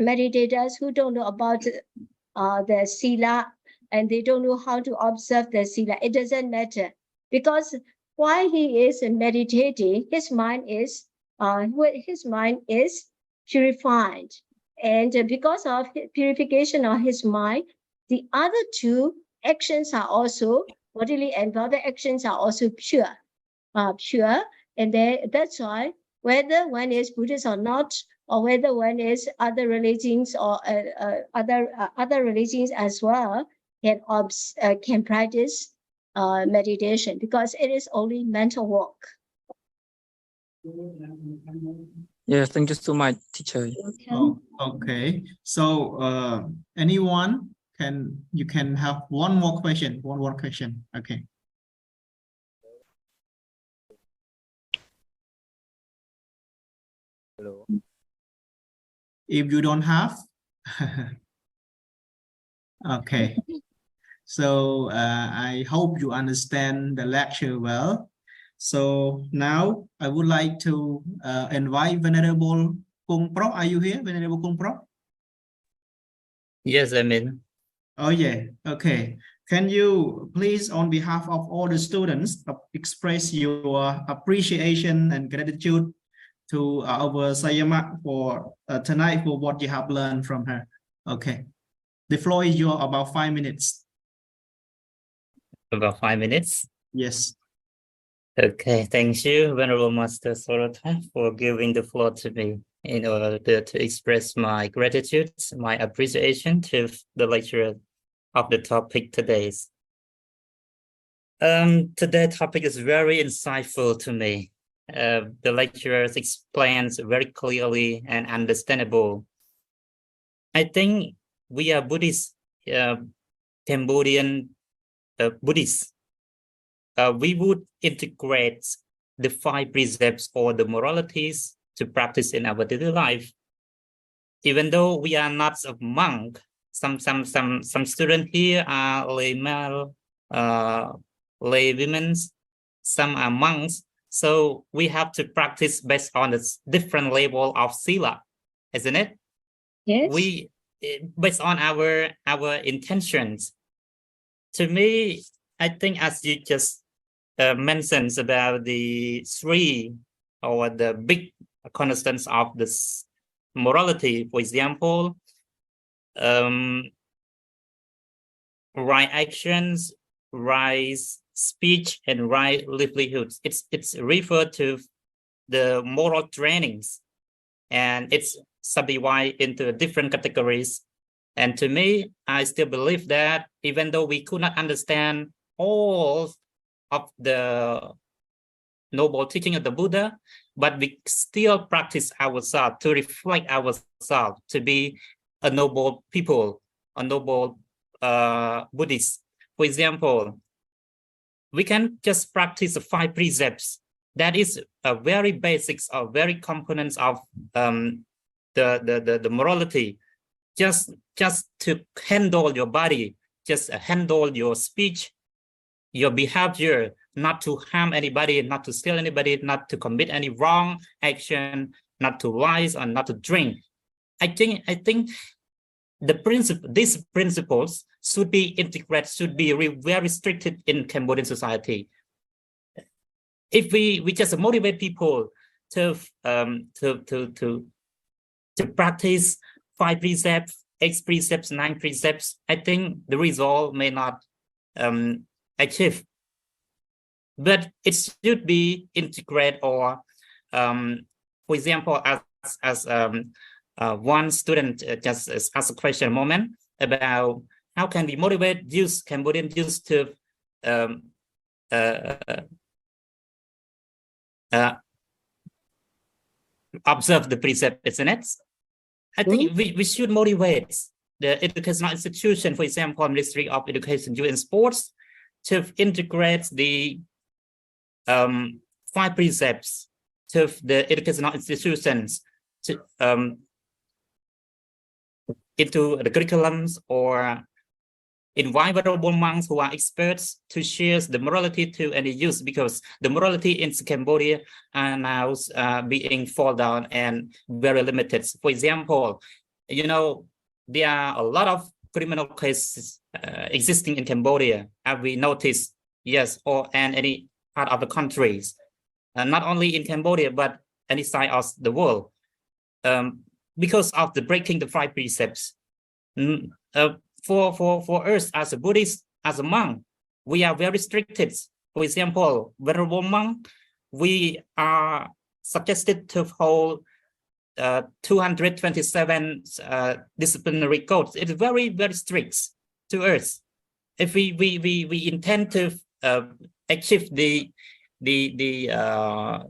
meditators who don't know about the sila and they don't know how to observe the sila, it doesn't matter because while he is meditating, his mind is purified, and because of purification of his mind, the other 2 actions are also bodily and verbal actions are also pure, and that's why whether one is Buddhist or not, or whether one is other religions or other religions as well, can practice meditation because it is only mental work. Yes, thank you so much, teacher. Oh, okay. So anyone you can have one more question. Okay. Hello. If you don't have, okay. So I hope you understand the lecture well. So now I would like to invite Venerable Kung Pro. Are you here, Venerable Kung Pro? Yes, I'm in. Oh yeah, okay. Can you please, on behalf of all the students, express your appreciation and gratitude to our Sayama for tonight for what you have learned from her? Okay. The floor is yours, about 5 minutes. About 5 minutes. Yes. Okay, thank you, Venerable Master Sorata, for giving the floor to me. in order to express my gratitude, my appreciation to the lecturer of the topic today. Today's topic is very insightful to me. The lecturer explains very clearly and understandable. I think we are Buddhist, Cambodian Buddhists. We would integrate the 5 precepts or the moralities to practice in our daily life. Even though we are not a monk, some students here are lay male, lay women, some are monks. So we have to practice based on the different level of sila, isn't it? Yes. We based on our intentions. To me, I think as you just mentioned about the 3 or the big constants of this morality, for example, right actions, right speech, and right livelihoods. It's referred to the moral trainings, and it's subdivided into different categories. And to me, I still believe that even though we could not understand all of the noble teaching of the Buddha, but we still practice ourselves to reflect ourselves to be a noble people, a noble Buddhist. For example, we can just practice the 5 precepts. That is a very basics or very components of the morality. Just to handle your body, just handle your speech, your behavior, not to harm anybody, not to steal anybody, not to commit any wrong action, not to lie or not to drink. I think these principles should be integrated, should be very restricted in Cambodian society. If we just motivate people to practice 5 precepts, 8 precepts, 9 precepts, I think the result may not achieve. But it should be integrated, or for example, as one student just asked a question a moment about how can we motivate youth, Cambodian youth, to observe the precept, isn't it? I think we should motivate the educational institution, for example, Ministry of Education, Youth and Sports, to integrate the 5 precepts to the educational institutions to into the curriculums, or invite venerable monks who are experts to share the morality to any youth, because the morality in Cambodia are now being fall down and very limited. For example, you know, there are a lot of criminal cases existing in Cambodia, as we noticed, yes, and any part of the countries, not only in Cambodia, but any side of the world, because of the breaking the 5 precepts. For us as a Buddhist, as a monk, we are very restricted. For example, venerable monk, we are suggested to hold 227 disciplinary codes. It's very, very strict to us. If we intend to achieve the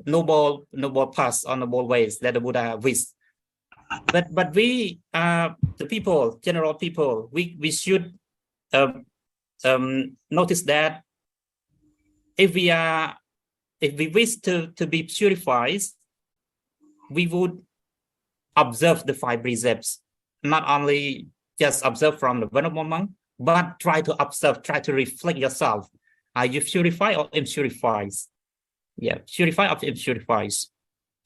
noble paths or noble ways that the Buddha wished. But we the people, general people, we should notice that if we wish to be purified, we would observe the 5 precepts, not only just observe from the venerable monk, but try to observe, try to reflect yourself. Are you purified or impurified? Yeah, purified or impurified.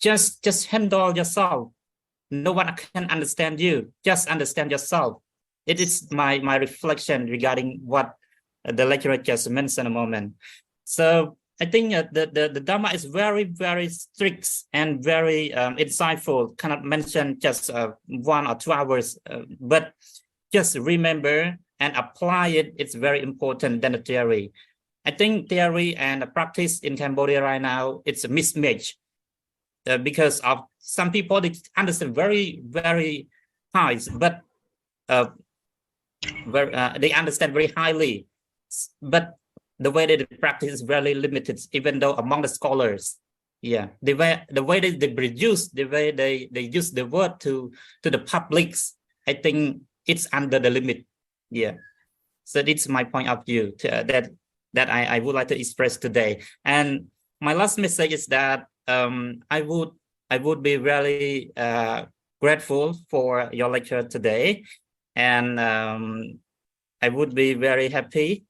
Just handle yourself. No one can understand you. Just understand yourself. It is my reflection regarding what the lecturer just mentioned a moment. So I think the Dharma is very, very strict and very insightful. Cannot mention just 1 or 2 hours, but just remember and apply it. It's very important than the theory. I think theory and practice in Cambodia right now, it's a mismatch. because of some people they understand very, very high, but they understand very highly, but the way they practice is very limited, even though among the scholars. Yeah, the way they produce, the way they use the word to the publics, I think it's under the limit. Yeah, so it's my point of view that I would like to express today. And my last message is that I would be really grateful for your lecture today, and I would be very happy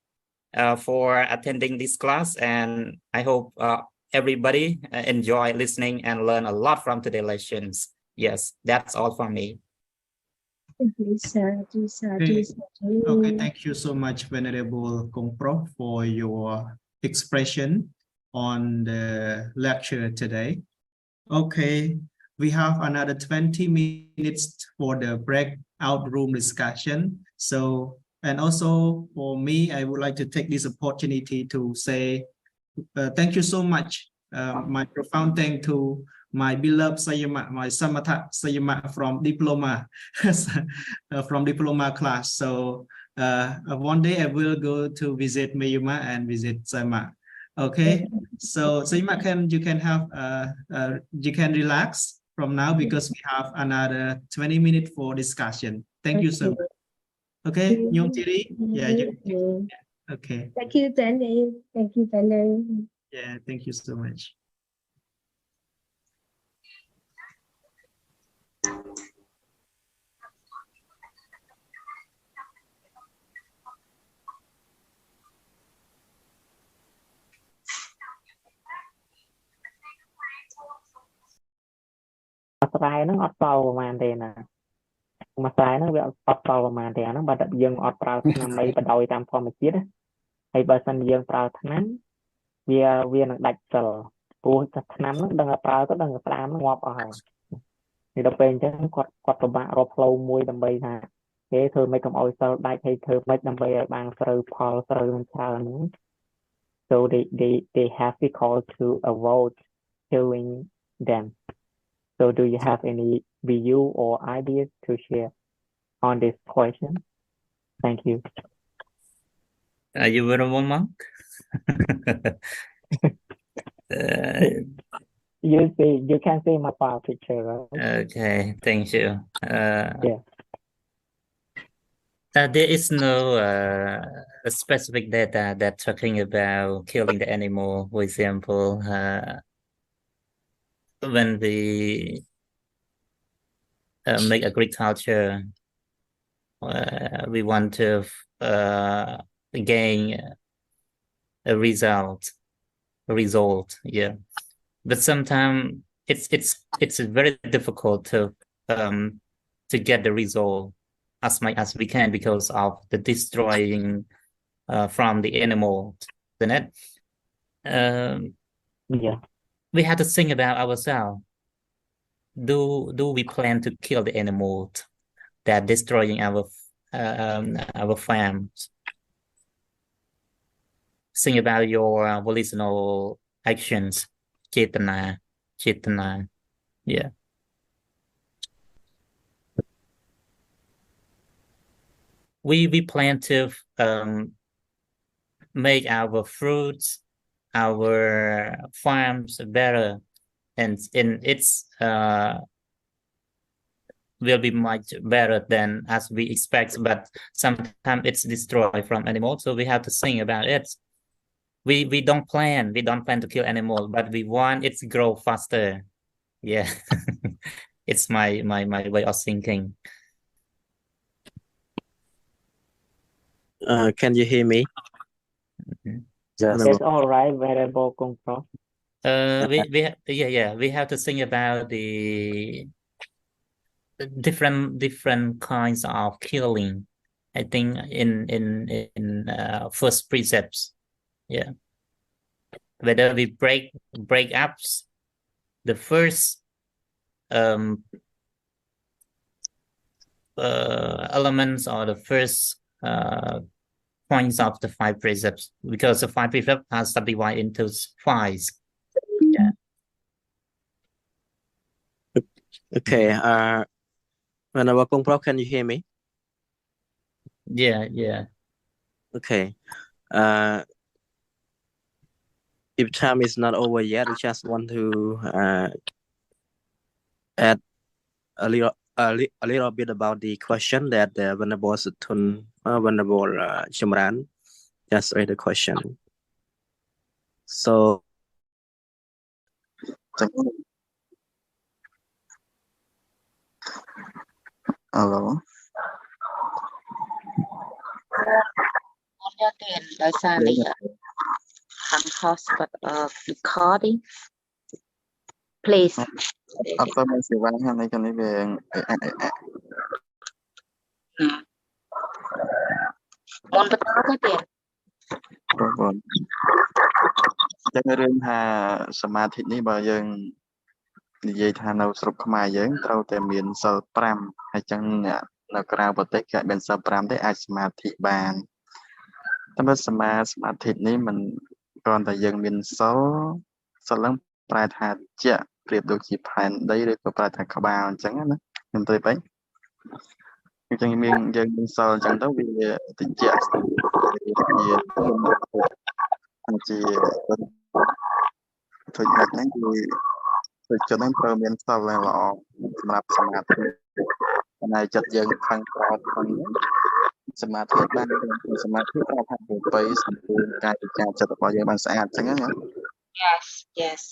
for attending this class, and I hope everybody enjoy listening and learn a lot from today's lessons. Yes, that's all from me. Okay, thank you so much, Venerable Kongpro, for your expression on the lecture today. Okay, we have another 20 minutes for the breakout room discussion. So, and also for me, I would like to take this opportunity to say thank you so much. My profound thank to my beloved Sayama, my Samatha Sayama from diploma, from diploma class. So one day I will go to visit Mayuma and visit Sayama. Okay, so Sayama, you can have you can relax from now because we have another 20 minutes for discussion. Thank you so much. Okay, Nyong Tiri. Yeah. Okay. Thank you, Penny. Thank you, Penny. Yeah, thank you so much. Trái nó ọt vào màn thế nè mà trái nó bị ọt vào màn thế nó bà đặt dương ọt vào năm mấy bà đòi tam form chết á hay bà sân dương vào tháng viên nó đạch sờ của năm nó đang vào có đang làm nó ngọt ở thì đọc bên chứ quạt của bạn rộp lâu mùi đầm bay nè thế thường mấy cầm ôi sờ đạch hay thường mấy đầm bay bằng sờ Paul sờ mình sao nữa so they have to call to avoid killing them. So do you have any view or ideas to share on this question? Thank you. Are you Venerable Monk? You can see my file picture, right? Okay, thank you. Yeah. There is no a specific data that talking about killing the animal. For example, when we make agriculture, we want to gain a result. Yeah, but sometimes it's very difficult to get the result as much as we can because of the destroying from the animal, isn't it? Yeah. We have to think about ourselves. Do we plan to kill the animal that destroying our farms? Think about your volitional actions, chetana. Yeah. We plan to make our fruits, our farms better, and it's will be much better than as we expect, but sometimes it's destroyed from animals, so we have to think about it. We don't plan to kill animals, but we want it to grow faster. Yeah. It's my way of thinking. Can you hear me? It's all right, Venerable Kongpro. We have to think about the different kinds of killing. I think in first precepts, yeah, whether we break up the first elements or the first points of the 5 precepts, because the 5 precepts are subdivided into 5. Yeah. Okay. Venerable Kong Prof, can you hear me? Yeah, yeah. Okay. If time is not over yet, I just want to add a little bit about the question that the Venerable Sutun, Venerable Shimran just read the question. So Hello. យកទៀតដោយសារនេះខាង hotspot recording please អត់ទៅមានសេវាហ្នឹងនេះនេះវាមុនបន្តទៅទៀត បងប្អូនចឹងរឿងថាសមាធិនេះបើយើងនិយាយថានៅស្រុកខ្មែរយើងត្រូវតែមានសិល5ហើយចឹងនៅក្រៅប្រទេសគេមានសិល5ទេអាចសមាធិបានតែបើសមាធិនេះមិនគ្រាន់តែយើងមានសិលហ្នឹងប្រែថាជាប្រៀបដូចជាផែនដីឬក៏ប្រែថាក្បាលអញ្ចឹងណាខ្ញុំទៅបែបអញ្ចឹងយើងមានសិលអញ្ចឹងទៅវាតិចជាធ្វើយ៉ាងហ្នឹងគឺធ្វើចិត្តហ្នឹងត្រូវមានសិលល្អសម្រាប់សមាធិហើយចិត្តយើងខាងក្រោមហ្នឹងសមាធិបានសមាធិប្រថាទៅសម្ពូនកាយវិការចិត្តរបស់យើងបានស្អាតអញ្ចឹងណា yes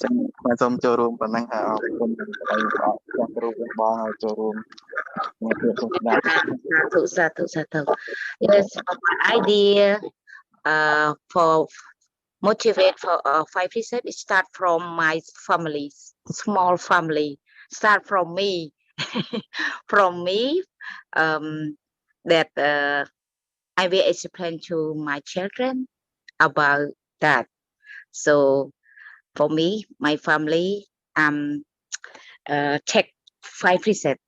ចឹងខ្ញុំសូមចូលរួមប៉ុណ្ណឹងហើយអរគុណដល់បងគ្រូបងឲ្យចូលរួមមកជួបស្ដាប់ satu yes my idea for motivate for 5 precepts it start from my family small family start from me from me that I will explain to my children about that so for me my family take 5 precepts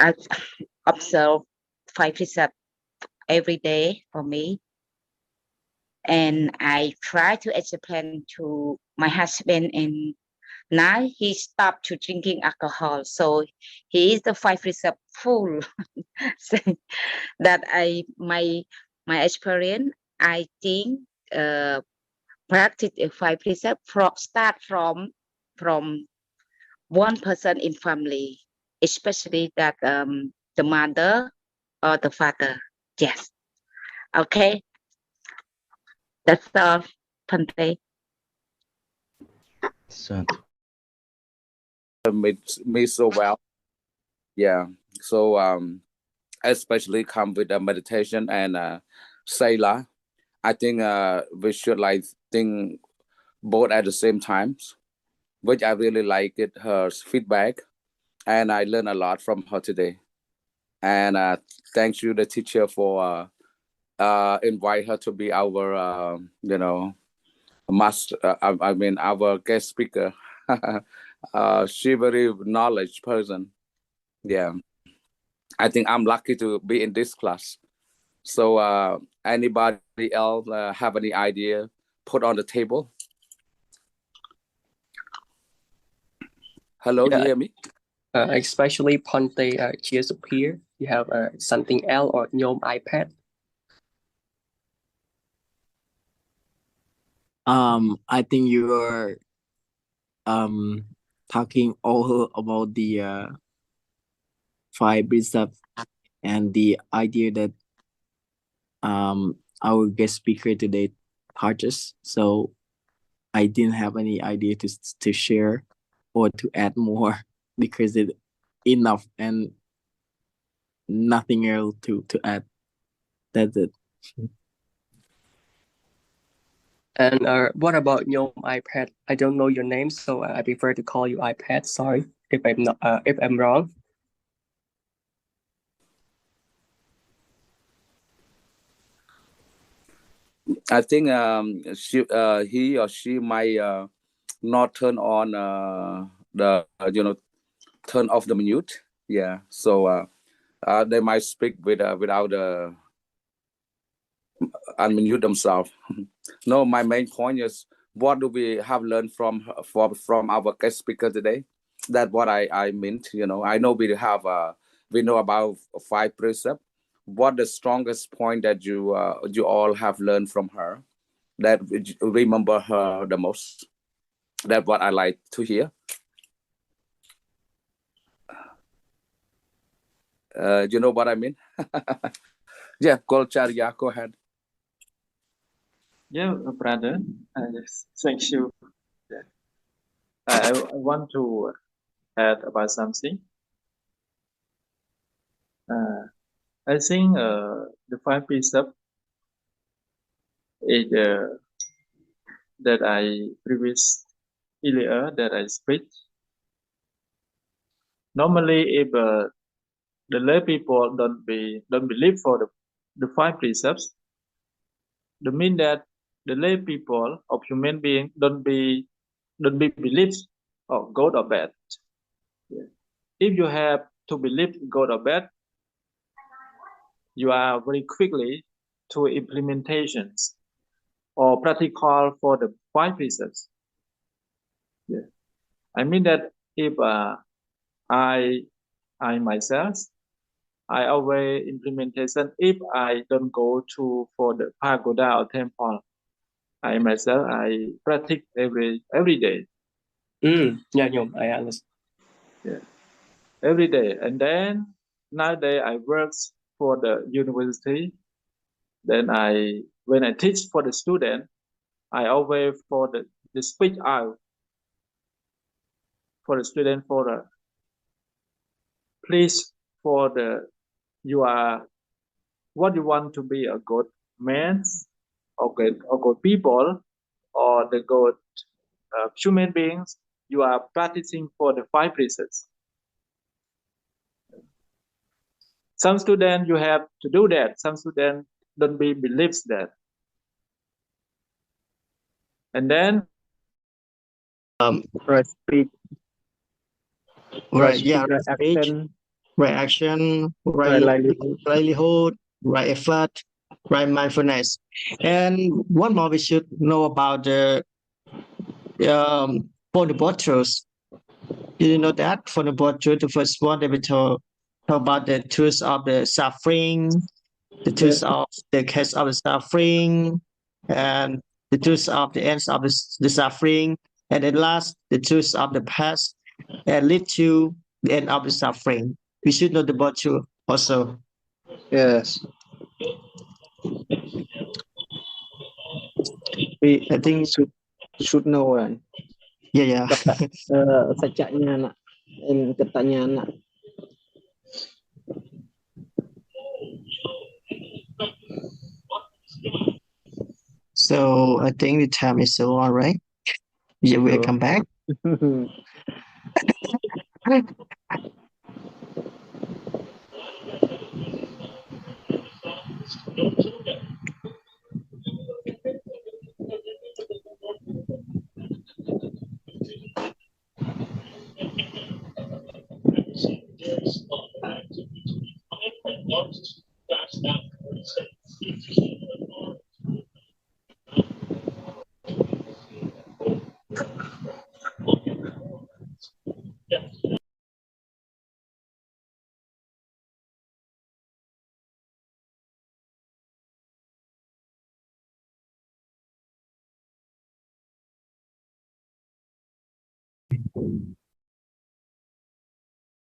I observe 5 precepts every day for me and I try to explain to my husband and now he stopped to drinking alcohol so he is the 5 precept full that my experience I think practice a 5 precept start from one person in family especially that the mother or the father yes okay that's all Pante. Me so well. Yeah. So especially come with the meditation and Sayla. I think we should like think both at the same times, which I really like it, her feedback, and I learned a lot from her today. And thanks you, the teacher, for invite her to be our, master. I mean, our guest speaker. She very knowledge person. Yeah. I think I'm lucky to be in this class. So anybody else have any idea? Put on the table. Hello, Yeah. you hear me? Especially Ponte cheers up here. You have something else or your iPad? I think you are talking all about the 5 precepts and the idea that our guest speaker today taught us. So I didn't have any idea to share or to add more because it enough and nothing else to add. That's it. And what about your iPad? I don't know your name, so I prefer to call you iPad. Sorry if I'm not if I'm wrong. I think he or she might not turn on the turn off the mute. Yeah, so they might speak without unmute themselves. No, my main point is what do we have learned from our guest speaker today? That's what I meant. I know we know about 5 precepts. What the strongest point that you all have learned from her, that remember her the most? That's what I like to hear. You know what I mean? Yeah, Golcharya, go ahead. Yeah, brother. Yes, thank you. Yeah. I want to add about something. I think the 5 precepts is that I earlier that I speak. Normally, if the lay people don't believe for the 5 precepts, that mean that the lay people of human being don't be believed or good or bad. Yeah. If you have to believe good or bad, you are very quickly to implementations or practical for the 5 precepts. Yeah. I mean that if I myself, I always implementation. If I don't go for the pagoda or temple, I myself I practice every day. Yeah, I understand. Yeah, every day. And then nowadays I work for the university. Then when I teach for the student, I always for the speak out for the student for the please for the you are what you want to be a good man or good people or the good human beings. You are practicing for the 5 precepts. Some students you have to do that. Some students don't believes that. And then Right speak, Right, yeah, right right speech, action, right action, right right livelihood. livelihood, right effort, right mindfulness. And one more we should know about the Four Truths. You know that Four Truths, the first one that we talk about the truth of the suffering, the truth of the case of the suffering, and the truth of the ends of the suffering, and at last the truth of the past and lead to the end of the suffering. We should know the virtue also. Yes. I think Should know kan. yeah. Sacaknya anak, katanya anak. So I think the time is so all right. Yeah, we'll come back.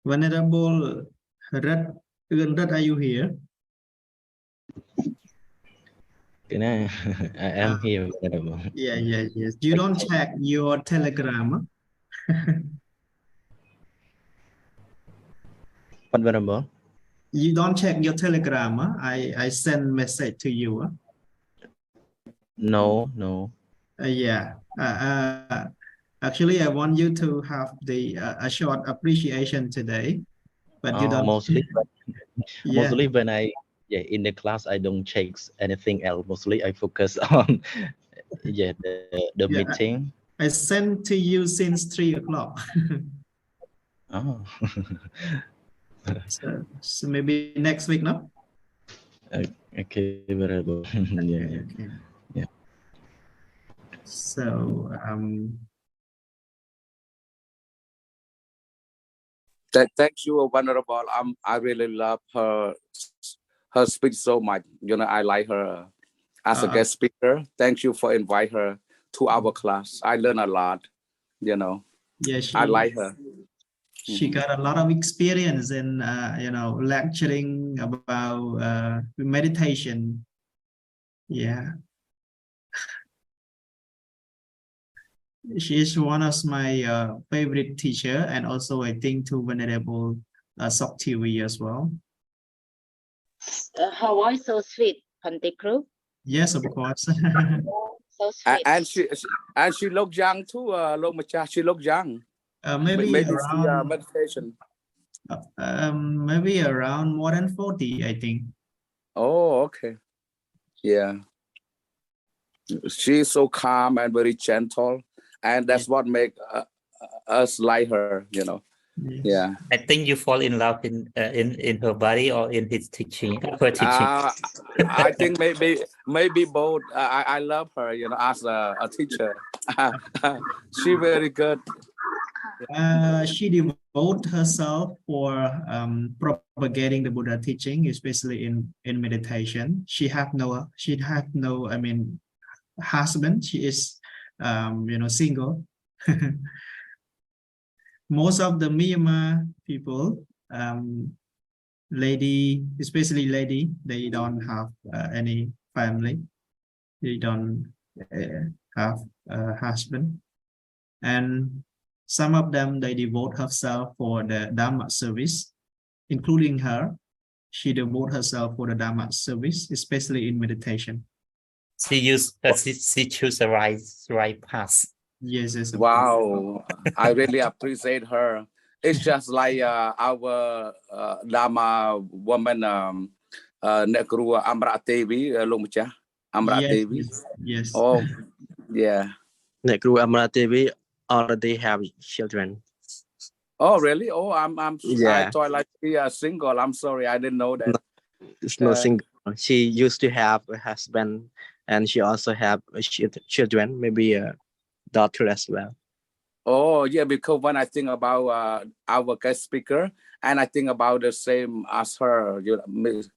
Venerable Red, are you here? I am here, Venerable. Yes. You don't check your Telegram. What, Venerable? You don't check your Telegram. I send message to you. No. Yeah. Actually, I want you to have a short appreciation today, but you don't. Mostly Yeah. when in the class I don't check anything else. Mostly I focus on the meeting. I sent to you since 3 o'clock. Oh. So maybe next week, no? Okay, Venerable. Yeah. So Thank you, Venerable. I really love her speech so much. You know, I like her as a guest speaker. Thank you for inviting her to our class. I learn a lot. You know, yeah, I like her. she got a lot of experience in lecturing about meditation. Yeah, she is one of my favorite teacher, and also I think to Venerable Sok TV as well. Her voice so sweet, Bhante Kru. Yes, of course. So sweet. And she look young too. She look young. Maybe around meditation. maybe around more than 40, I think. Oh, okay. Yeah. She's so calm and very gentle, and that's what make us like her. You know. Yes. Yeah. I think you fall in love in her body or in his teaching, her teaching. I think maybe both. I love her, you know, as a teacher. She very good. She devote herself for propagating the Buddha teaching, especially in meditation. She have no I mean husband. She is single. Most of the Myanmar people, especially lady, they don't have any family. They don't have a husband, and some of them, they devote herself for the Dharma service, including her. She devote herself for the Dharma service, especially in meditation. She choose the right path. Yes. Wow, I really appreciate her. It's just like our Dharma woman, Nekru Amrat Devi, Lumcha Amrat Devi. Yes. Oh, yeah. Nekru Amrat Devi already have children. Oh, really? Oh, I thought like to be single. I'm sorry, I didn't know that. No, it's not single. She used to have a husband, and she also have children, maybe a daughter as well. Oh, yeah, because when I think about our guest speaker, and I think about the same as her, you know, Miss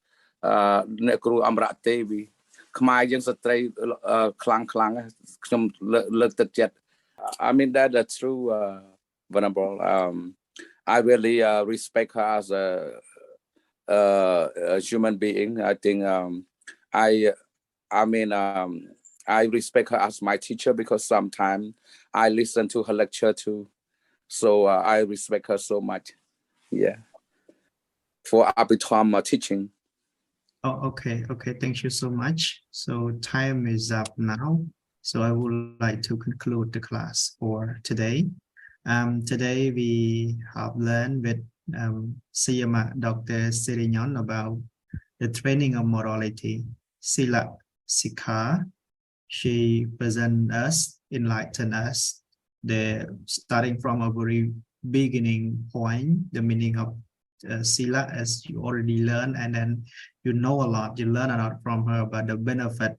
Nekru Amrat Devi. ខ្មែរយើងស្ត្រីខ្លាំងខ្ញុំលើកទឹកចិត្ត I mean that's true, Venerable. I really respect her as a human being. I think I respect her as my teacher because sometimes I listen to her lecture too. So I respect her so much. Yeah. For Abhidharma teaching. Oh, okay. Thank you so much. So time is up now. So I would like to conclude the class for today. Today we have learned with Siyama Dr. Sirignon about the training of morality, Sila Sikha. She present us, enlighten us, starting from a very beginning point, the meaning of Sila, as you already learned, and then you know a lot, you learn a lot from her about the benefit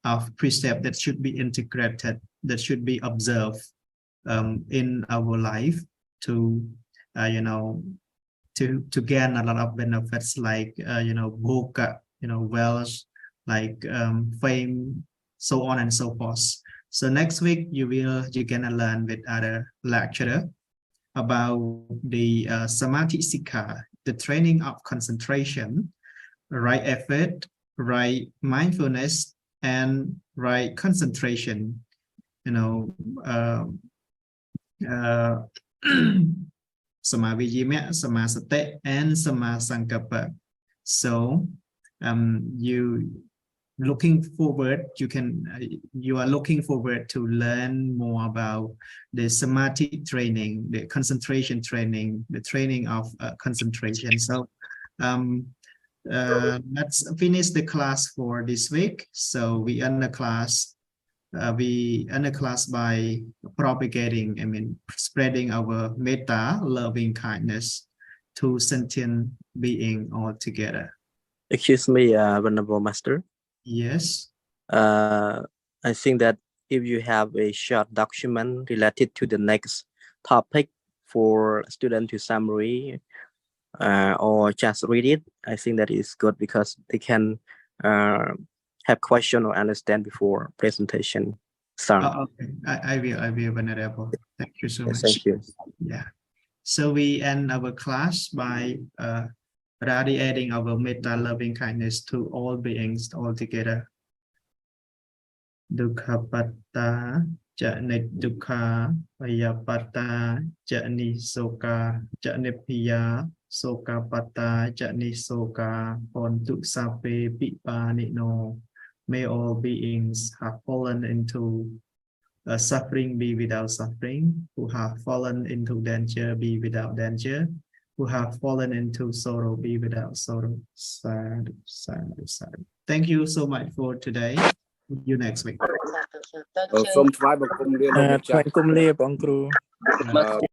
of precept that should be integrated, that should be observed in our life to to gain a lot of benefits like bhoga, wealth, like fame, so on and so forth. So next week you're gonna learn with other lecturer about the samadhi sikha, the training of concentration, right effort, right mindfulness, and right concentration. Samavijime, samasate, and samasankappa. So you are looking forward to learn more about the samadhi training, the concentration training, the training of concentration. So let's finish the class for this week. So we end the class by propagating, spreading our metta, loving kindness to sentient being all together. Excuse me, Venerable Master. Yes. I think that if you have a short document related to the next topic for student to summary or just read it, I think that is good because they can have question or understand before presentation start. Okay, I will, Venerable. Thank you so much. Thank you. Yeah. So we end our class by radiating our metta loving kindness to all beings altogether. Dukkhapatta jani dukkha, payapatta jani soka, janipiya soka patta jani soka, pontu sape pipanino. May all beings have fallen into suffering be without suffering, who have fallen into danger be without danger, who have fallen into sorrow be without sorrow. Sadhu, sadhu, sadhu. Thank you so much for today. See you next week. សូមថ្វាយបង្គំលាលោក ថ្លែ ម្ចាស់ ងគុំលាបងគ្រូ